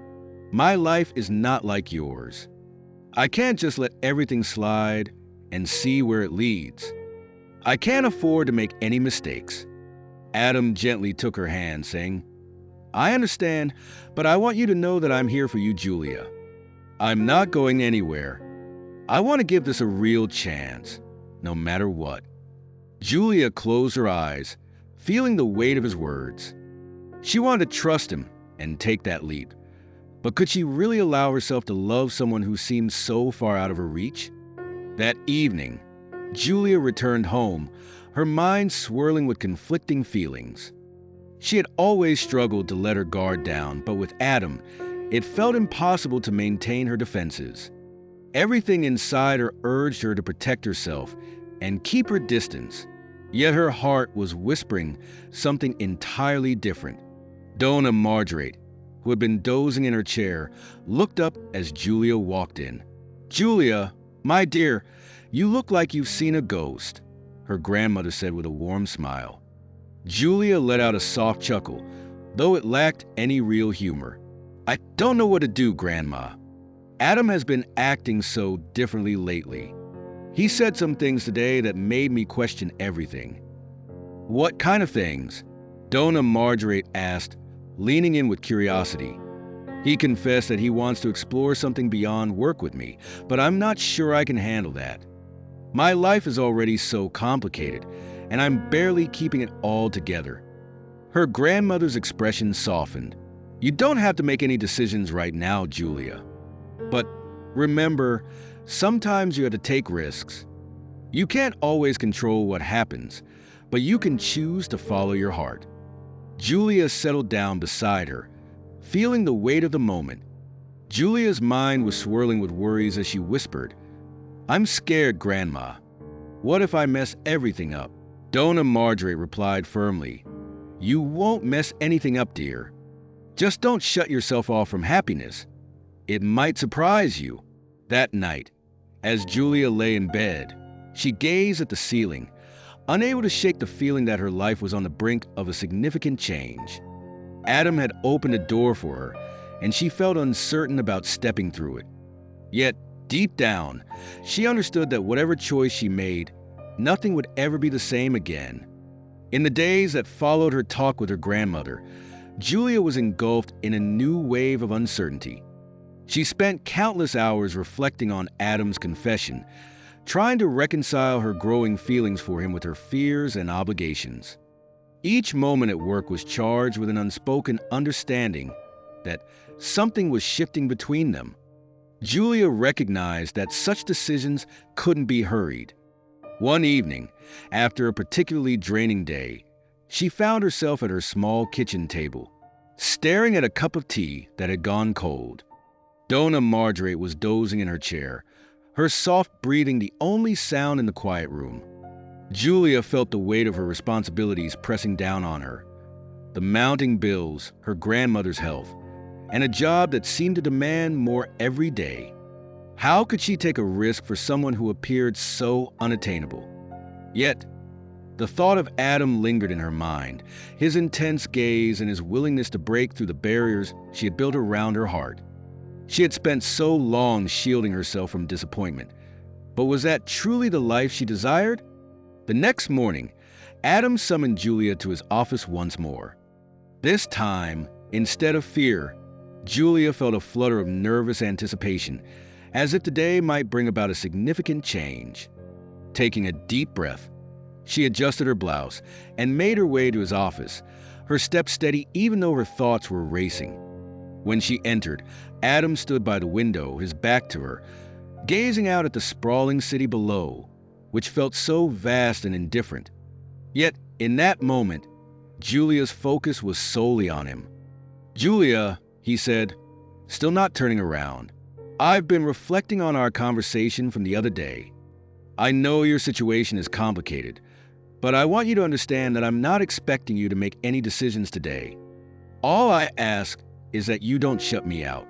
My life is not like yours. I can't just let everything slide and see where it leads. I can't afford to make any mistakes. Adam gently took her hand, saying, I understand, but I want you to know that I'm here for you, Julia. I'm not going anywhere. I want to give this a real chance, no matter what. Julia closed her eyes, feeling the weight of his words. She wanted to trust him and take that leap. But could she really allow herself to love someone who seemed so far out of her reach? That evening, Julia returned home, her mind swirling with conflicting feelings. She had always struggled to let her guard down, but with Adam, it felt impossible to maintain her defenses. Everything inside her urged her to protect herself and keep her distance, yet her heart was whispering something entirely different. Donna Margaret, who had been dozing in her chair, looked up as Julia walked in. Julia, my dear, you look like you've seen a ghost, her grandmother said with a warm smile. Julia let out a soft chuckle, though it lacked any real humor. I don't know what to do, Grandma. Adam has been acting so differently lately. He said some things today that made me question everything. What kind of things? Donna Margaret asked, leaning in with curiosity. He confessed that he wants to explore something beyond work with me, but I'm not sure I can handle that. My life is already so complicated, and I'm barely keeping it all together. Her grandmother's expression softened. You don't have to make any decisions right now, Julia. But remember, sometimes you have to take risks. You can't always control what happens, but you can choose to follow your heart. Julia settled down beside her, feeling the weight of the moment. Julia's mind was swirling with worries as she whispered, I'm scared, Grandma. What if I mess everything up? Donna Margaret replied firmly, You won't mess anything up, dear. Just don't shut yourself off from happiness. It might surprise you. That night, as Julia lay in bed, she gazed at the ceiling, unable to shake the feeling that her life was on the brink of a significant change. Adam had opened a door for her, and she felt uncertain about stepping through it. Yet, deep down, she understood that whatever choice she made, nothing would ever be the same again. In the days that followed her talk with her grandmother, Julia was engulfed in a new wave of uncertainty. She spent countless hours reflecting on Adam's confession, trying to reconcile her growing feelings for him with her fears and obligations. Each moment at work was charged with an unspoken understanding that something was shifting between them. Julia recognized that such decisions couldn't be hurried. One evening, after a particularly draining day, she found herself at her small kitchen table, staring at a cup of tea that had gone cold. Donna Margaret was dozing in her chair, her soft breathing the only sound in the quiet room. Julia felt the weight of her responsibilities pressing down on her. The mounting bills, her grandmother's health, and a job that seemed to demand more every day. How could she take a risk for someone who appeared so unattainable? Yet, the thought of Adam lingered in her mind, his intense gaze and his willingness to break through the barriers she had built around her heart. She had spent so long shielding herself from disappointment, but was that truly the life she desired? The next morning, Adam summoned Julia to his office once more. This time, instead of fear, Julia felt a flutter of nervous anticipation, as if today might bring about a significant change. Taking a deep breath, she adjusted her blouse and made her way to his office, her steps steady even though her thoughts were racing. When she entered, Adam stood by the window, his back to her, gazing out at the sprawling city below, which felt so vast and indifferent. Yet, in that moment, Julia's focus was solely on him. Julia, he said, still not turning around, I've been reflecting on our conversation from the other day. I know your situation is complicated, but I want you to understand that I'm not expecting you to make any decisions today. All I ask is that you don't shut me out.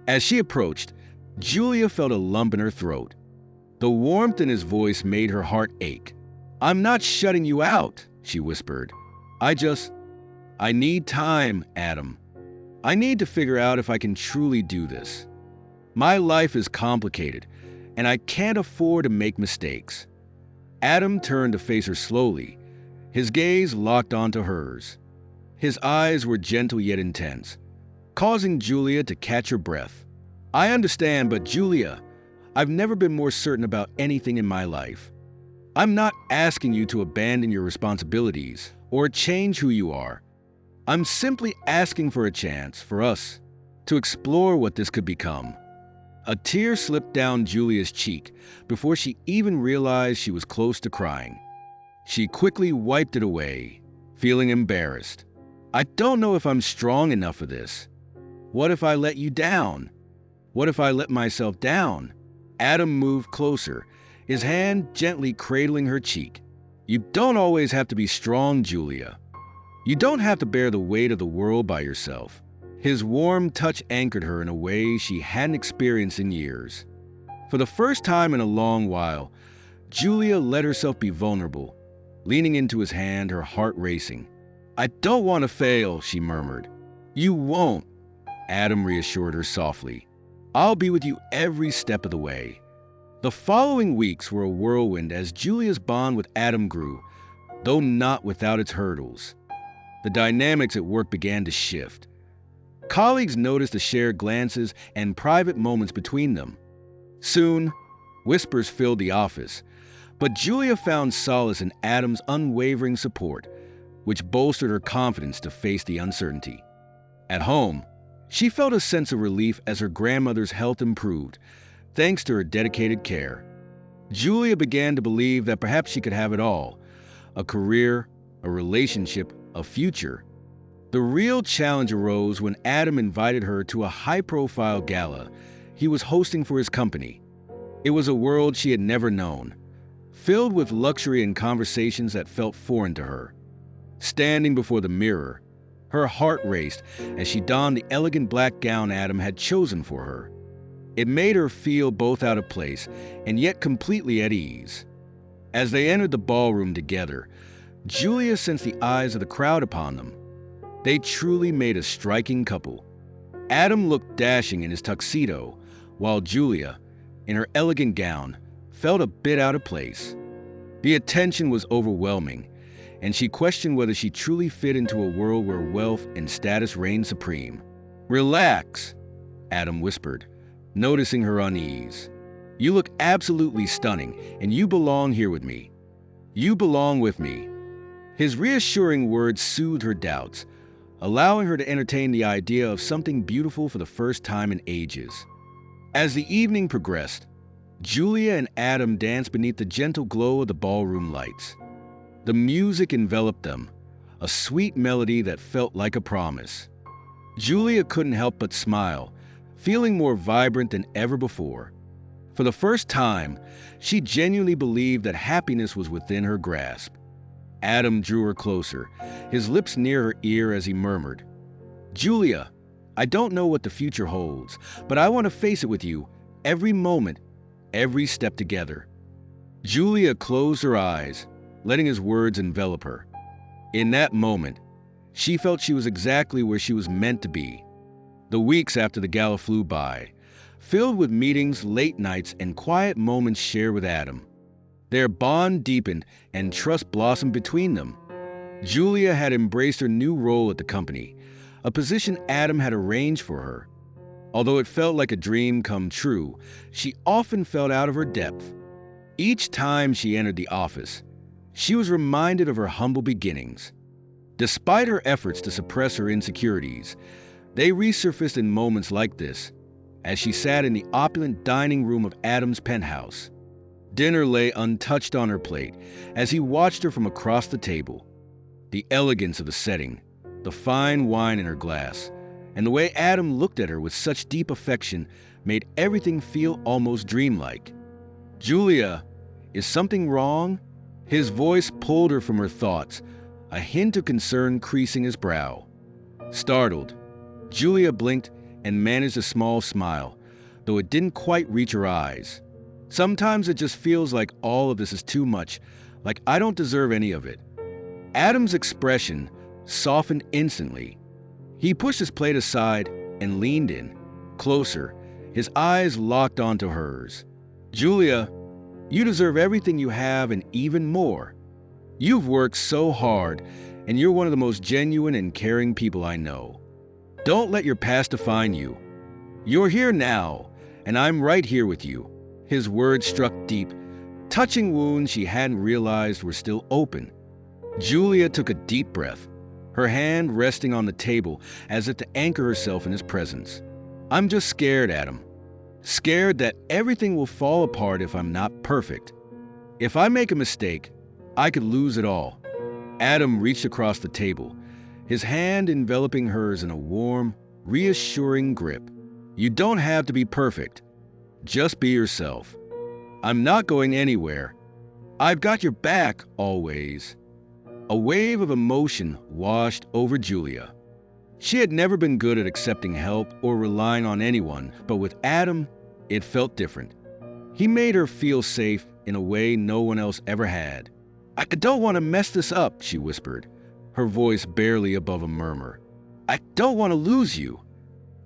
As she approached, Julia felt a lump in her throat. The warmth in his voice made her heart ache. I'm not shutting you out, she whispered. I need time, Adam. I need to figure out if I can truly do this. My life is complicated, and I can't afford to make mistakes. Adam turned to face her slowly, his gaze locked onto hers. His eyes were gentle yet intense, causing Julia to catch her breath. "I understand, but Julia, I've never been more certain about anything in my life. I'm not asking you to abandon your responsibilities or change who you are. I'm simply asking for a chance for us to explore what this could become." A tear slipped down Julia's cheek before she even realized she was close to crying. She quickly wiped it away, feeling embarrassed. "I don't know if I'm strong enough for this. What if I let you down? What if I let myself down?" Adam moved closer, his hand gently cradling her cheek. "You don't always have to be strong, Julia. You don't have to bear the weight of the world by yourself." His warm touch anchored her in a way she hadn't experienced in years. For the first time in a long while, Julia let herself be vulnerable, leaning into his hand, her heart racing. "I don't want to fail," she murmured. "You won't," Adam reassured her softly. "I'll be with you every step of the way." The following weeks were a whirlwind as Julia's bond with Adam grew, though not without its hurdles. The dynamics at work began to shift. Colleagues noticed the shared glances and private moments between them. Soon, whispers filled the office, but Julia found solace in Adam's unwavering support, which bolstered her confidence to face the uncertainty. At home, she felt a sense of relief as her grandmother's health improved, thanks to her dedicated care. Julia began to believe that perhaps she could have it all: a career, a relationship, a future. The real challenge arose when Adam invited her to a high-profile gala he was hosting for his company. It was a world she had never known, filled with luxury and conversations that felt foreign to her. Standing before the mirror, her heart raced as she donned the elegant black gown Adam had chosen for her. It made her feel both out of place and yet completely at ease. As they entered the ballroom together, Julia sensed the eyes of the crowd upon them. They truly made a striking couple. Adam looked dashing in his tuxedo, while Julia, in her elegant gown, felt a bit out of place. The attention was overwhelming, and she questioned whether she truly fit into a world where wealth and status reigned supreme. "Relax," Adam whispered, noticing her unease. "You look absolutely stunning, and you belong here with me. You belong with me." His reassuring words soothed her doubts, allowing her to entertain the idea of something beautiful for the first time in ages. As the evening progressed, Julia and Adam danced beneath the gentle glow of the ballroom lights. The music enveloped them, a sweet melody that felt like a promise. Julia couldn't help but smile, feeling more vibrant than ever before. For the first time, she genuinely believed that happiness was within her grasp. Adam drew her closer, his lips near her ear as he murmured, "Julia, I don't know what the future holds, but I want to face it with you, every moment, every step together." Julia closed her eyes, letting his words envelop her. In that moment, she felt she was exactly where she was meant to be. The weeks after the gala flew by, filled with meetings, late nights, and quiet moments shared with Adam. Their bond deepened and trust blossomed between them. Julia had embraced her new role at the company, a position Adam had arranged for her. Although it felt like a dream come true, she often felt out of her depth. Each time she entered the office, she was reminded of her humble beginnings. Despite her efforts to suppress her insecurities, they resurfaced in moments like this, as she sat in the opulent dining room of Adam's penthouse. Dinner lay untouched on her plate as he watched her from across the table. The elegance of the setting, the fine wine in her glass, and the way Adam looked at her with such deep affection made everything feel almost dreamlike. "Julia, is something wrong?" His voice pulled her from her thoughts, a hint of concern creasing his brow. Startled, Julia blinked and managed a small smile, though it didn't quite reach her eyes. "Sometimes it just feels like all of this is too much, like I don't deserve any of it." Adam's expression softened instantly. He pushed his plate aside and leaned in, closer, his eyes locked onto hers. "Julia, You deserve everything you have and even more. You've worked so hard, and you're one of the most genuine and caring people I know. Don't let your past define you. You're here now, and I'm right here with you." His words struck deep, touching wounds she hadn't realized were still open. Julia took a deep breath, her hand resting on the table as if to anchor herself in his presence. "I'm just scared, Adam. Scared that everything will fall apart if I'm not perfect. If I make a mistake, I could lose it all." Adam reached across the table, his hand enveloping hers in a warm, reassuring grip. "You don't have to be perfect. Just be yourself. I'm not going anywhere. I've got your back always." A wave of emotion washed over Julia. She had never been good at accepting help or relying on anyone, but with Adam, it felt different. He made her feel safe in a way no one else ever had. "I don't want to mess this up," she whispered, her voice barely above a murmur. "I don't want to lose you."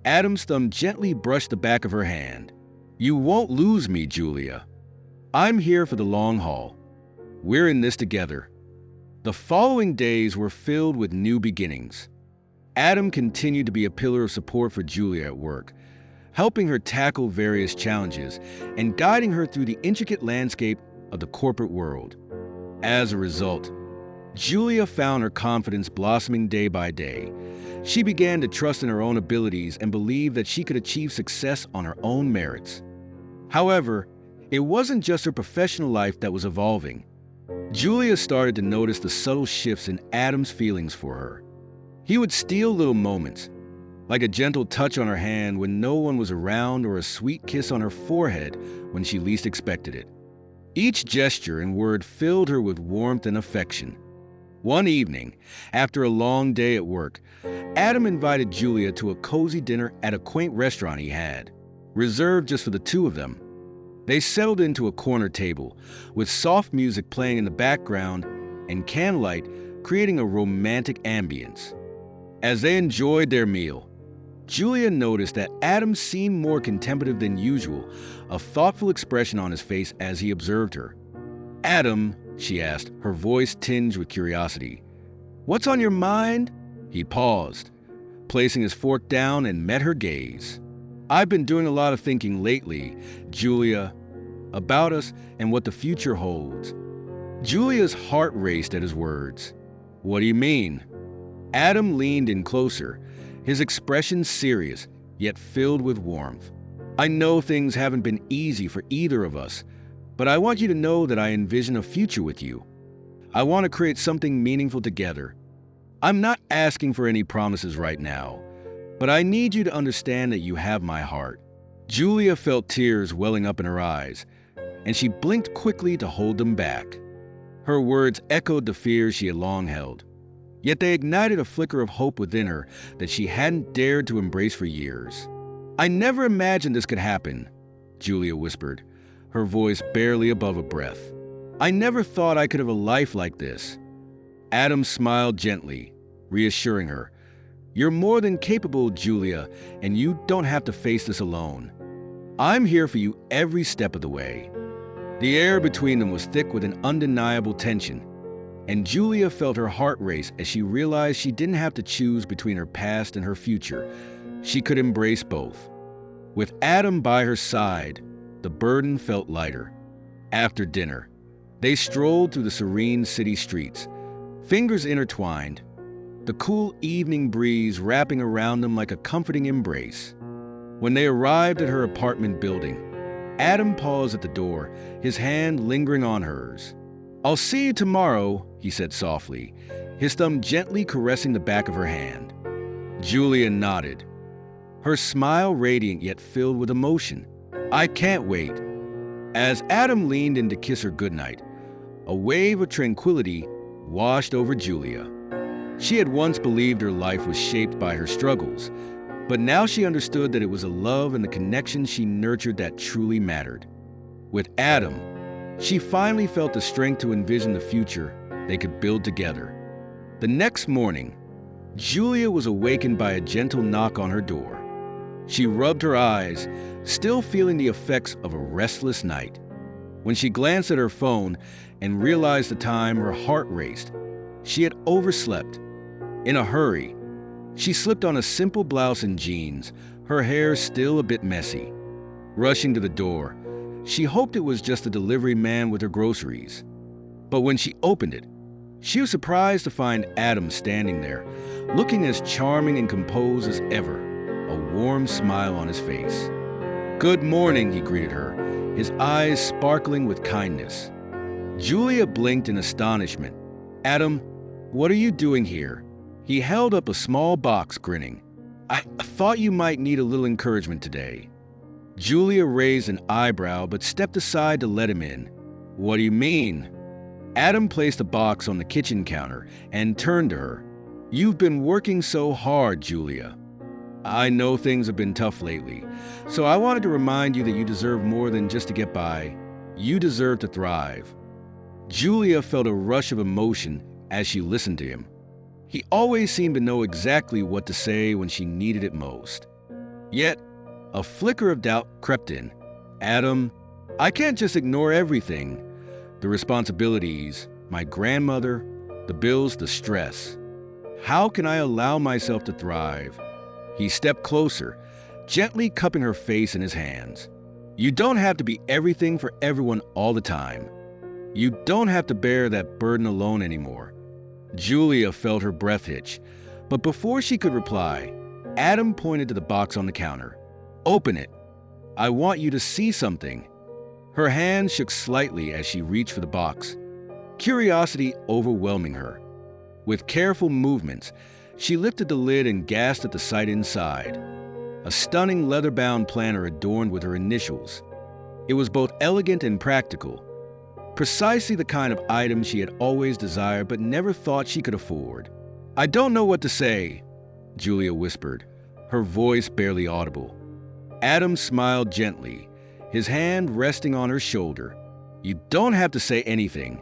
Adam's thumb gently brushed the back of her hand. "You won't lose me, Julia. I'm here for the long haul. We're in this together." The following days were filled with new beginnings. Adam continued to be a pillar of support for Julia at work, helping her tackle various challenges and guiding her through the intricate landscape of the corporate world. As a result, Julia found her confidence blossoming day by day. She began to trust in her own abilities and believed that she could achieve success on her own merits. However, it wasn't just her professional life that was evolving. Julia started to notice the subtle shifts in Adam's feelings for her. He would steal little moments, like a gentle touch on her hand when no one was around or a sweet kiss on her forehead when she least expected it. Each gesture and word filled her with warmth and affection. One evening, after a long day at work, Adam invited Julia to a cozy dinner at a quaint restaurant he had, reserved just for the two of them. They settled into a corner table, with soft music playing in the background and candlelight creating a romantic ambience. As they enjoyed their meal, Julia noticed that Adam seemed more contemplative than usual, a thoughtful expression on his face as he observed her. "Adam," she asked, her voice tinged with curiosity, "what's on your mind?" He paused, placing his fork down and met her gaze. "I've been doing a lot of thinking lately, Julia, about us and what the future holds." Julia's heart raced at his words. "What do you mean?" Adam leaned in closer, his expression serious, yet filled with warmth. "I know things haven't been easy for either of us, but I want you to know that I envision a future with you. I want to create something meaningful together. I'm not asking for any promises right now, but I need you to understand that you have my heart." Julia felt tears welling up in her eyes, and she blinked quickly to hold them back. Her words echoed the fears she had long held, yet they ignited a flicker of hope within her that she hadn't dared to embrace for years. "I never imagined this could happen," Julia whispered, her voice barely above a breath. "I never thought I could have a life like this." Adam smiled gently, reassuring her. "You're more than capable, Julia, and you don't have to face this alone. I'm here for you every step of the way." The air between them was thick with an undeniable tension, and Julia felt her heart race as she realized she didn't have to choose between her past and her future. She could embrace both. With Adam by her side, the burden felt lighter. After dinner, they strolled through the serene city streets, fingers intertwined, the cool evening breeze wrapping around them like a comforting embrace. When they arrived at her apartment building, Adam paused at the door, his hand lingering on hers. "I'll see you tomorrow," he said softly, his thumb gently caressing the back of her hand. Julia nodded, her smile radiant yet filled with emotion. "I can't wait." As Adam leaned in to kiss her goodnight, a wave of tranquility washed over Julia. She had once believed her life was shaped by her struggles, but now she understood that it was a love and the connection she nurtured that truly mattered. With Adam, she finally felt the strength to envision the future they could build together. The next morning, Julia was awakened by a gentle knock on her door. She rubbed her eyes, still feeling the effects of a restless night. When she glanced at her phone and realized the time, her heart raced. She had overslept. In a hurry, she slipped on a simple blouse and jeans, her hair still a bit messy. Rushing to the door, she hoped it was just the delivery man with her groceries. But when she opened it, she was surprised to find Adam standing there, looking as charming and composed as ever, a warm smile on his face. "Good morning," he greeted her, his eyes sparkling with kindness. Julia blinked in astonishment. "Adam, what are you doing here?" He held up a small box, grinning. I thought you might need a little encouragement today." Julia raised an eyebrow but stepped aside to let him in. "What do you mean?" Adam placed a box on the kitchen counter and turned to her. "You've been working so hard, Julia. I know things have been tough lately, so I wanted to remind you that you deserve more than just to get by. You deserve to thrive." Julia felt a rush of emotion as she listened to him. He always seemed to know exactly what to say when she needed it most. Yet, a flicker of doubt crept in. "Adam, I can't just ignore everything. The responsibilities, my grandmother, the bills, the stress. How can I allow myself to thrive?" He stepped closer, gently cupping her face in his hands. "You don't have to be everything for everyone all the time. You don't have to bear that burden alone anymore." Julia felt her breath hitch, but before she could reply, Adam pointed to the box on the counter. "Open it. I want you to see something." Her hand shook slightly as she reached for the box, curiosity overwhelming her. With careful movements, she lifted the lid and gasped at the sight inside. A stunning leather-bound planner adorned with her initials. It was both elegant and practical, precisely the kind of item she had always desired but never thought she could afford. "I don't know what to say," Julia whispered, her voice barely audible. Adam smiled gently, his hand resting on her shoulder. "You don't have to say anything.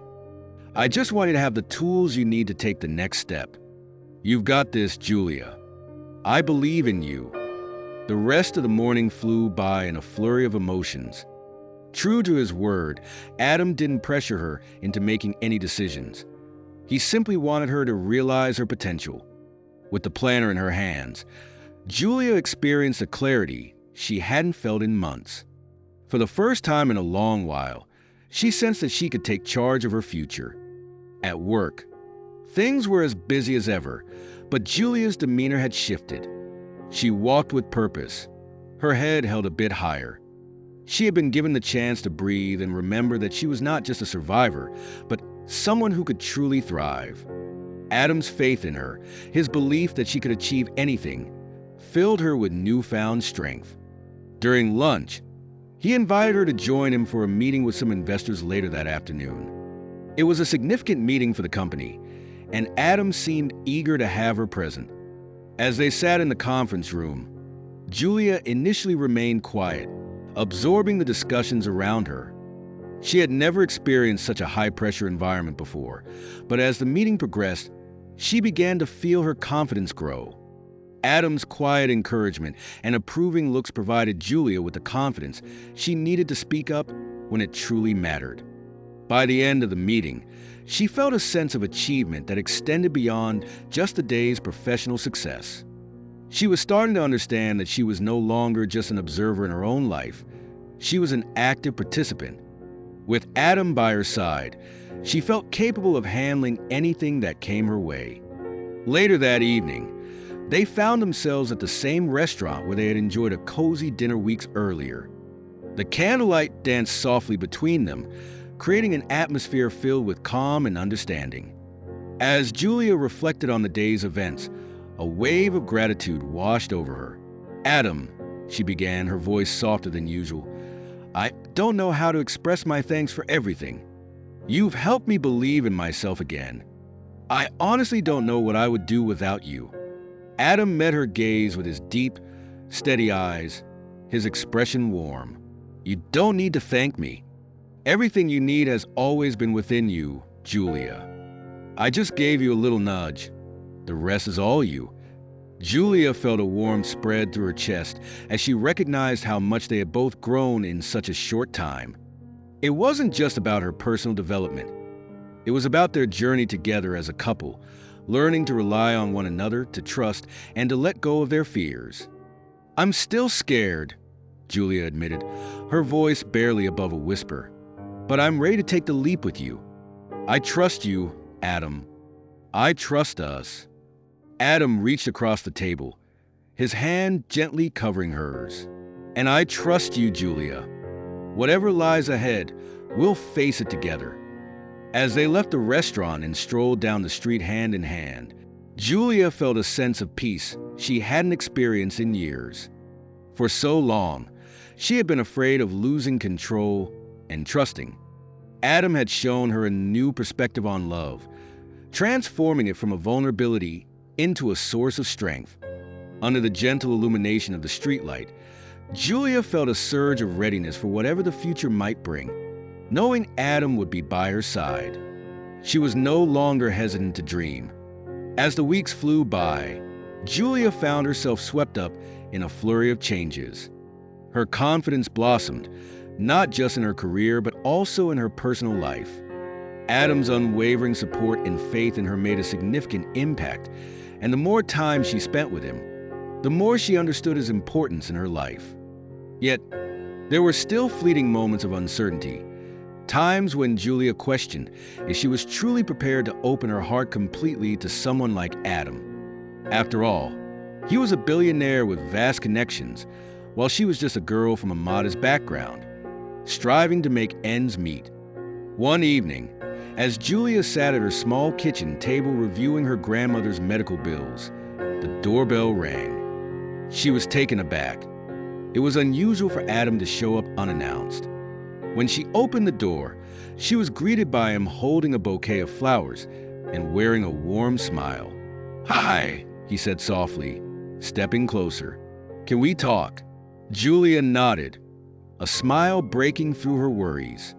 I just want you to have the tools you need to take the next step. You've got this, Julia. I believe in you." The rest of the morning flew by in a flurry of emotions. True to his word, Adam didn't pressure her into making any decisions. He simply wanted her to realize her potential. With the planner in her hands, Julia experienced a clarity she hadn't felt in months. For the first time in a long while, she sensed that she could take charge of her future. At work, things were as busy as ever, but Julia's demeanor had shifted. She walked with purpose, her head held a bit higher. She had been given the chance to breathe and remember that she was not just a survivor, but someone who could truly thrive. Adam's faith in her, his belief that she could achieve anything, filled her with newfound strength. During lunch, he invited her to join him for a meeting with some investors later that afternoon. It was a significant meeting for the company, and Adam seemed eager to have her present. As they sat in the conference room, Julia initially remained quiet, absorbing the discussions around her. She had never experienced such a high-pressure environment before, but as the meeting progressed, she began to feel her confidence grow. Adam's quiet encouragement and approving looks provided Julia with the confidence she needed to speak up when it truly mattered. By the end of the meeting, she felt a sense of achievement that extended beyond just the day's professional success. She was starting to understand that she was no longer just an observer in her own life. She was an active participant. With Adam by her side, she felt capable of handling anything that came her way. Later that evening, they found themselves at the same restaurant where they had enjoyed a cozy dinner weeks earlier. The candlelight danced softly between them, creating an atmosphere filled with calm and understanding. As Julia reflected on the day's events, a wave of gratitude washed over her. "Adam," she began, her voice softer than usual, "I don't know how to express my thanks for everything. You've helped me believe in myself again. I honestly don't know what I would do without you." Adam met her gaze with his deep, steady eyes, his expression warm. "You don't need to thank me. Everything you need has always been within you, Julia. I just gave you a little nudge. The rest is all you." Julia felt a warmth spread through her chest as she recognized how much they had both grown in such a short time. It wasn't just about her personal development. It was about their journey together as a couple, learning to rely on one another, to trust, and to let go of their fears. "I'm still scared," Julia admitted, her voice barely above a whisper. "But I'm ready to take the leap with you. I trust you, Adam. I trust us." Adam reached across the table, his hand gently covering hers. "And I trust you, Julia. Whatever lies ahead, we'll face it together." As they left the restaurant and strolled down the street hand in hand, Julia felt a sense of peace she hadn't experienced in years. For so long, she had been afraid of losing control and trusting. Adam had shown her a new perspective on love, transforming it from a vulnerability into a source of strength. Under the gentle illumination of the streetlight, Julia felt a surge of readiness for whatever the future might bring, knowing Adam would be by her side. She was no longer hesitant to dream. As the weeks flew by, Julia found herself swept up in a flurry of changes. Her confidence blossomed, not just in her career, but also in her personal life. Adam's unwavering support and faith in her made a significant impact, and the more time she spent with him, the more she understood his importance in her life. Yet, there were still fleeting moments of uncertainty, times when Julia questioned if she was truly prepared to open her heart completely to someone like Adam. After all, he was a billionaire with vast connections, while she was just a girl from a modest background, striving to make ends meet. One evening, as Julia sat at her small kitchen table reviewing her grandmother's medical bills, the doorbell rang. She was taken aback. It was unusual for Adam to show up unannounced. When she opened the door, she was greeted by him holding a bouquet of flowers and wearing a warm smile. "Hi," he said softly, stepping closer. "Can we talk?" Julia nodded, a smile breaking through her worries.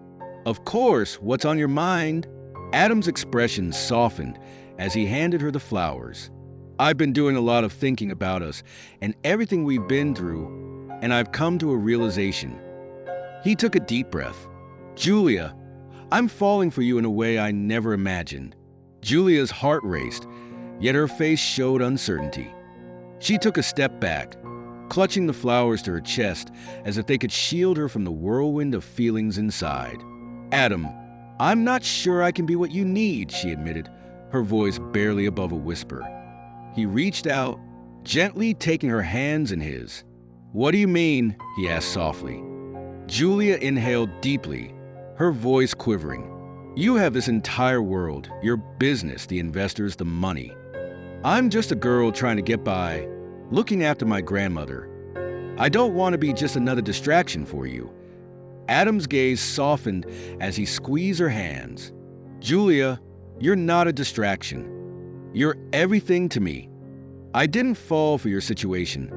"Of course, what's on your mind?" Adam's expression softened as he handed her the flowers. "I've been doing a lot of thinking about us and everything we've been through, and I've come to a realization." He took a deep breath. "Julia, I'm falling for you in a way I never imagined." Julia's heart raced, yet her face showed uncertainty. She took a step back, clutching the flowers to her chest as if they could shield her from the whirlwind of feelings inside. "Adam, I'm not sure I can be what you need," she admitted, her voice barely above a whisper. He reached out, gently taking her hands in his. "What do you mean?" he asked softly. Julia inhaled deeply, her voice quivering. "You have this entire world, your business, the investors, the money. I'm just a girl trying to get by, looking after my grandmother. I don't want to be just another distraction for you." Adam's gaze softened as he squeezed her hands. "Julia, you're not a distraction. You're everything to me. I didn't fall for your situation.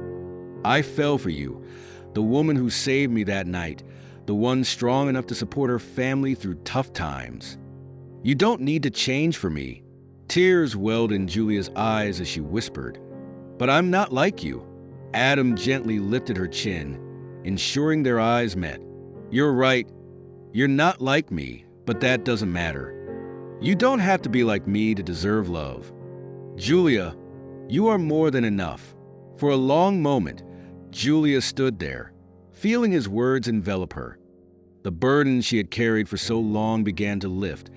I fell for you, the woman who saved me that night, the one strong enough to support her family through tough times. You don't need to change for me." Tears welled in Julia's eyes as she whispered, "But I'm not like you." Adam gently lifted her chin, ensuring their eyes met. "You're right. You're not like me, but that doesn't matter. You don't have to be like me to deserve love. Julia, you are more than enough." For a long moment, Julia stood there, feeling his words envelop her. The burden she had carried for so long began to lift,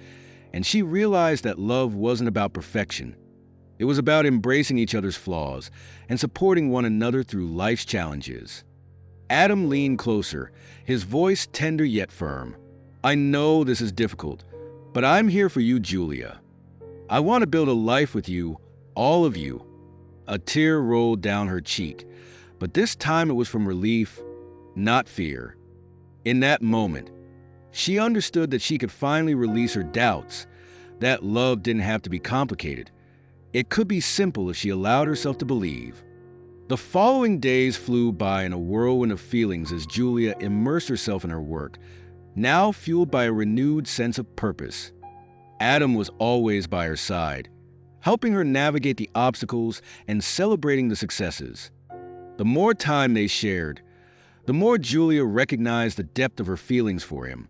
and she realized that love wasn't about perfection. It was about embracing each other's flaws and supporting one another through life's challenges. Adam leaned closer, his voice tender yet firm. "I know this is difficult, but I'm here for you, Julia. I want to build a life with you, all of you." A tear rolled down her cheek, but this time it was from relief, not fear. In that moment, she understood that she could finally release her doubts, that love didn't have to be complicated. It could be simple if she allowed herself to believe. The following days flew by in a whirlwind of feelings as Julia immersed herself in her work, now fueled by a renewed sense of purpose. Adam was always by her side, helping her navigate the obstacles and celebrating the successes. The more time they shared, the more Julia recognized the depth of her feelings for him.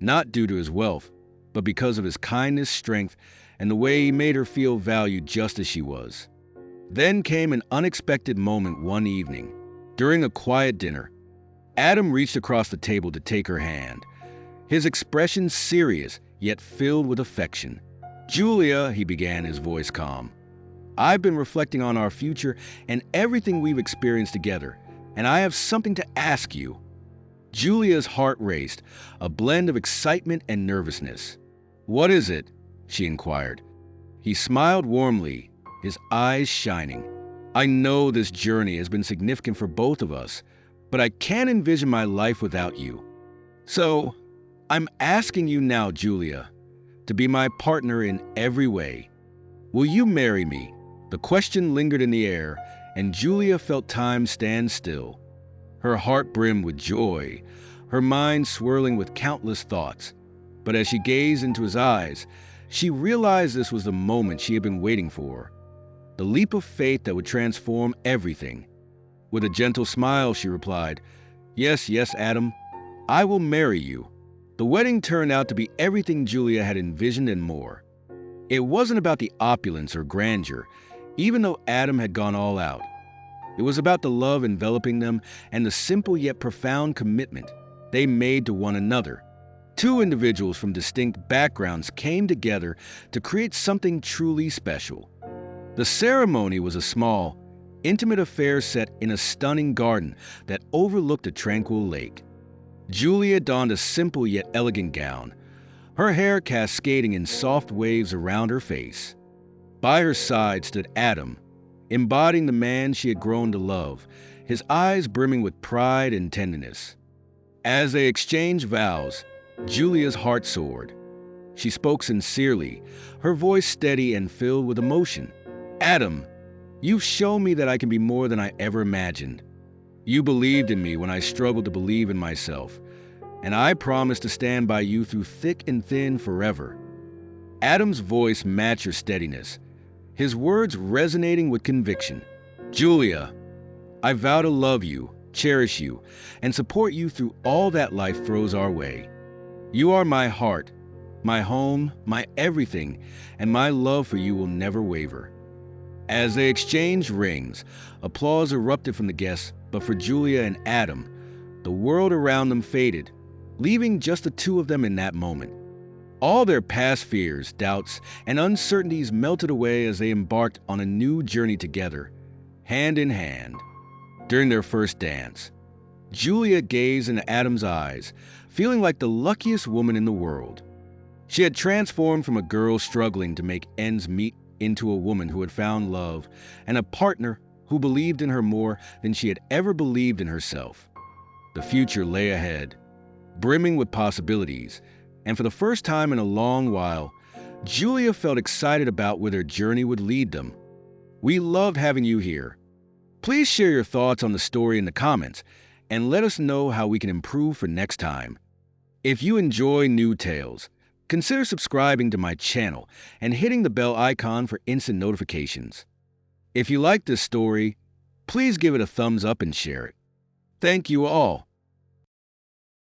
not due to his wealth, but because of his kindness, strength, and the way he made her feel valued just as she was. Then came an unexpected moment one evening. During a quiet dinner, Adam reached across the table to take her hand, his expression serious yet filled with affection. "Julia," he began, his voice calm, "I've been reflecting on our future and everything we've experienced together, and I have something to ask you." Julia's heart raced, a blend of excitement and nervousness. "What is it?" she inquired. He smiled warmly, his eyes shining. "I know this journey has been significant for both of us, but I can't envision my life without you. So, I'm asking you now, Julia, to be my partner in every way. Will you marry me?" The question lingered in the air, and Julia felt time stand still. Her heart brimmed with joy, her mind swirling with countless thoughts. But as she gazed into his eyes, she realized this was the moment she had been waiting for. The leap of faith that would transform everything. With a gentle smile, she replied, "Yes, yes, Adam, I will marry you." The wedding turned out to be everything Julia had envisioned and more. It wasn't about the opulence or grandeur, even though Adam had gone all out. It was about the love enveloping them and the simple yet profound commitment they made to one another. Two individuals from distinct backgrounds came together to create something truly special. The ceremony was a small, intimate affair set in a stunning garden that overlooked a tranquil lake. Julia donned a simple yet elegant gown, her hair cascading in soft waves around her face. By her side stood Adam, embodying the man she had grown to love, his eyes brimming with pride and tenderness. As they exchanged vows, Julia's heart soared. She spoke sincerely, her voice steady and filled with emotion. "Adam, you've shown me that I can be more than I ever imagined. You believed in me when I struggled to believe in myself, and I promise to stand by you through thick and thin forever." Adam's voice matched her steadiness, his words resonating with conviction. "Julia, I vow to love you, cherish you, and support you through all that life throws our way. You are my heart, my home, my everything, and my love for you will never waver." As they exchanged rings, applause erupted from the guests, but for Julia and Adam, the world around them faded, leaving just the two of them in that moment. All their past fears, doubts, and uncertainties melted away as they embarked on a new journey together, hand in hand. During their first dance, Julia gazed into Adam's eyes, feeling like the luckiest woman in the world. She had transformed from a girl struggling to make ends meet into a woman who had found love and a partner who believed in her more than she had ever believed in herself. The future lay ahead, brimming with possibilities, and for the first time in a long while, Julia felt excited about where their journey would lead them. We loved having you here. Please share your thoughts on the story in the comments and let us know how we can improve for next time. If you enjoy new tales, consider subscribing to my channel and hitting the bell icon for instant notifications. If you like this story, please give it a thumbs up and share it. Thank you all.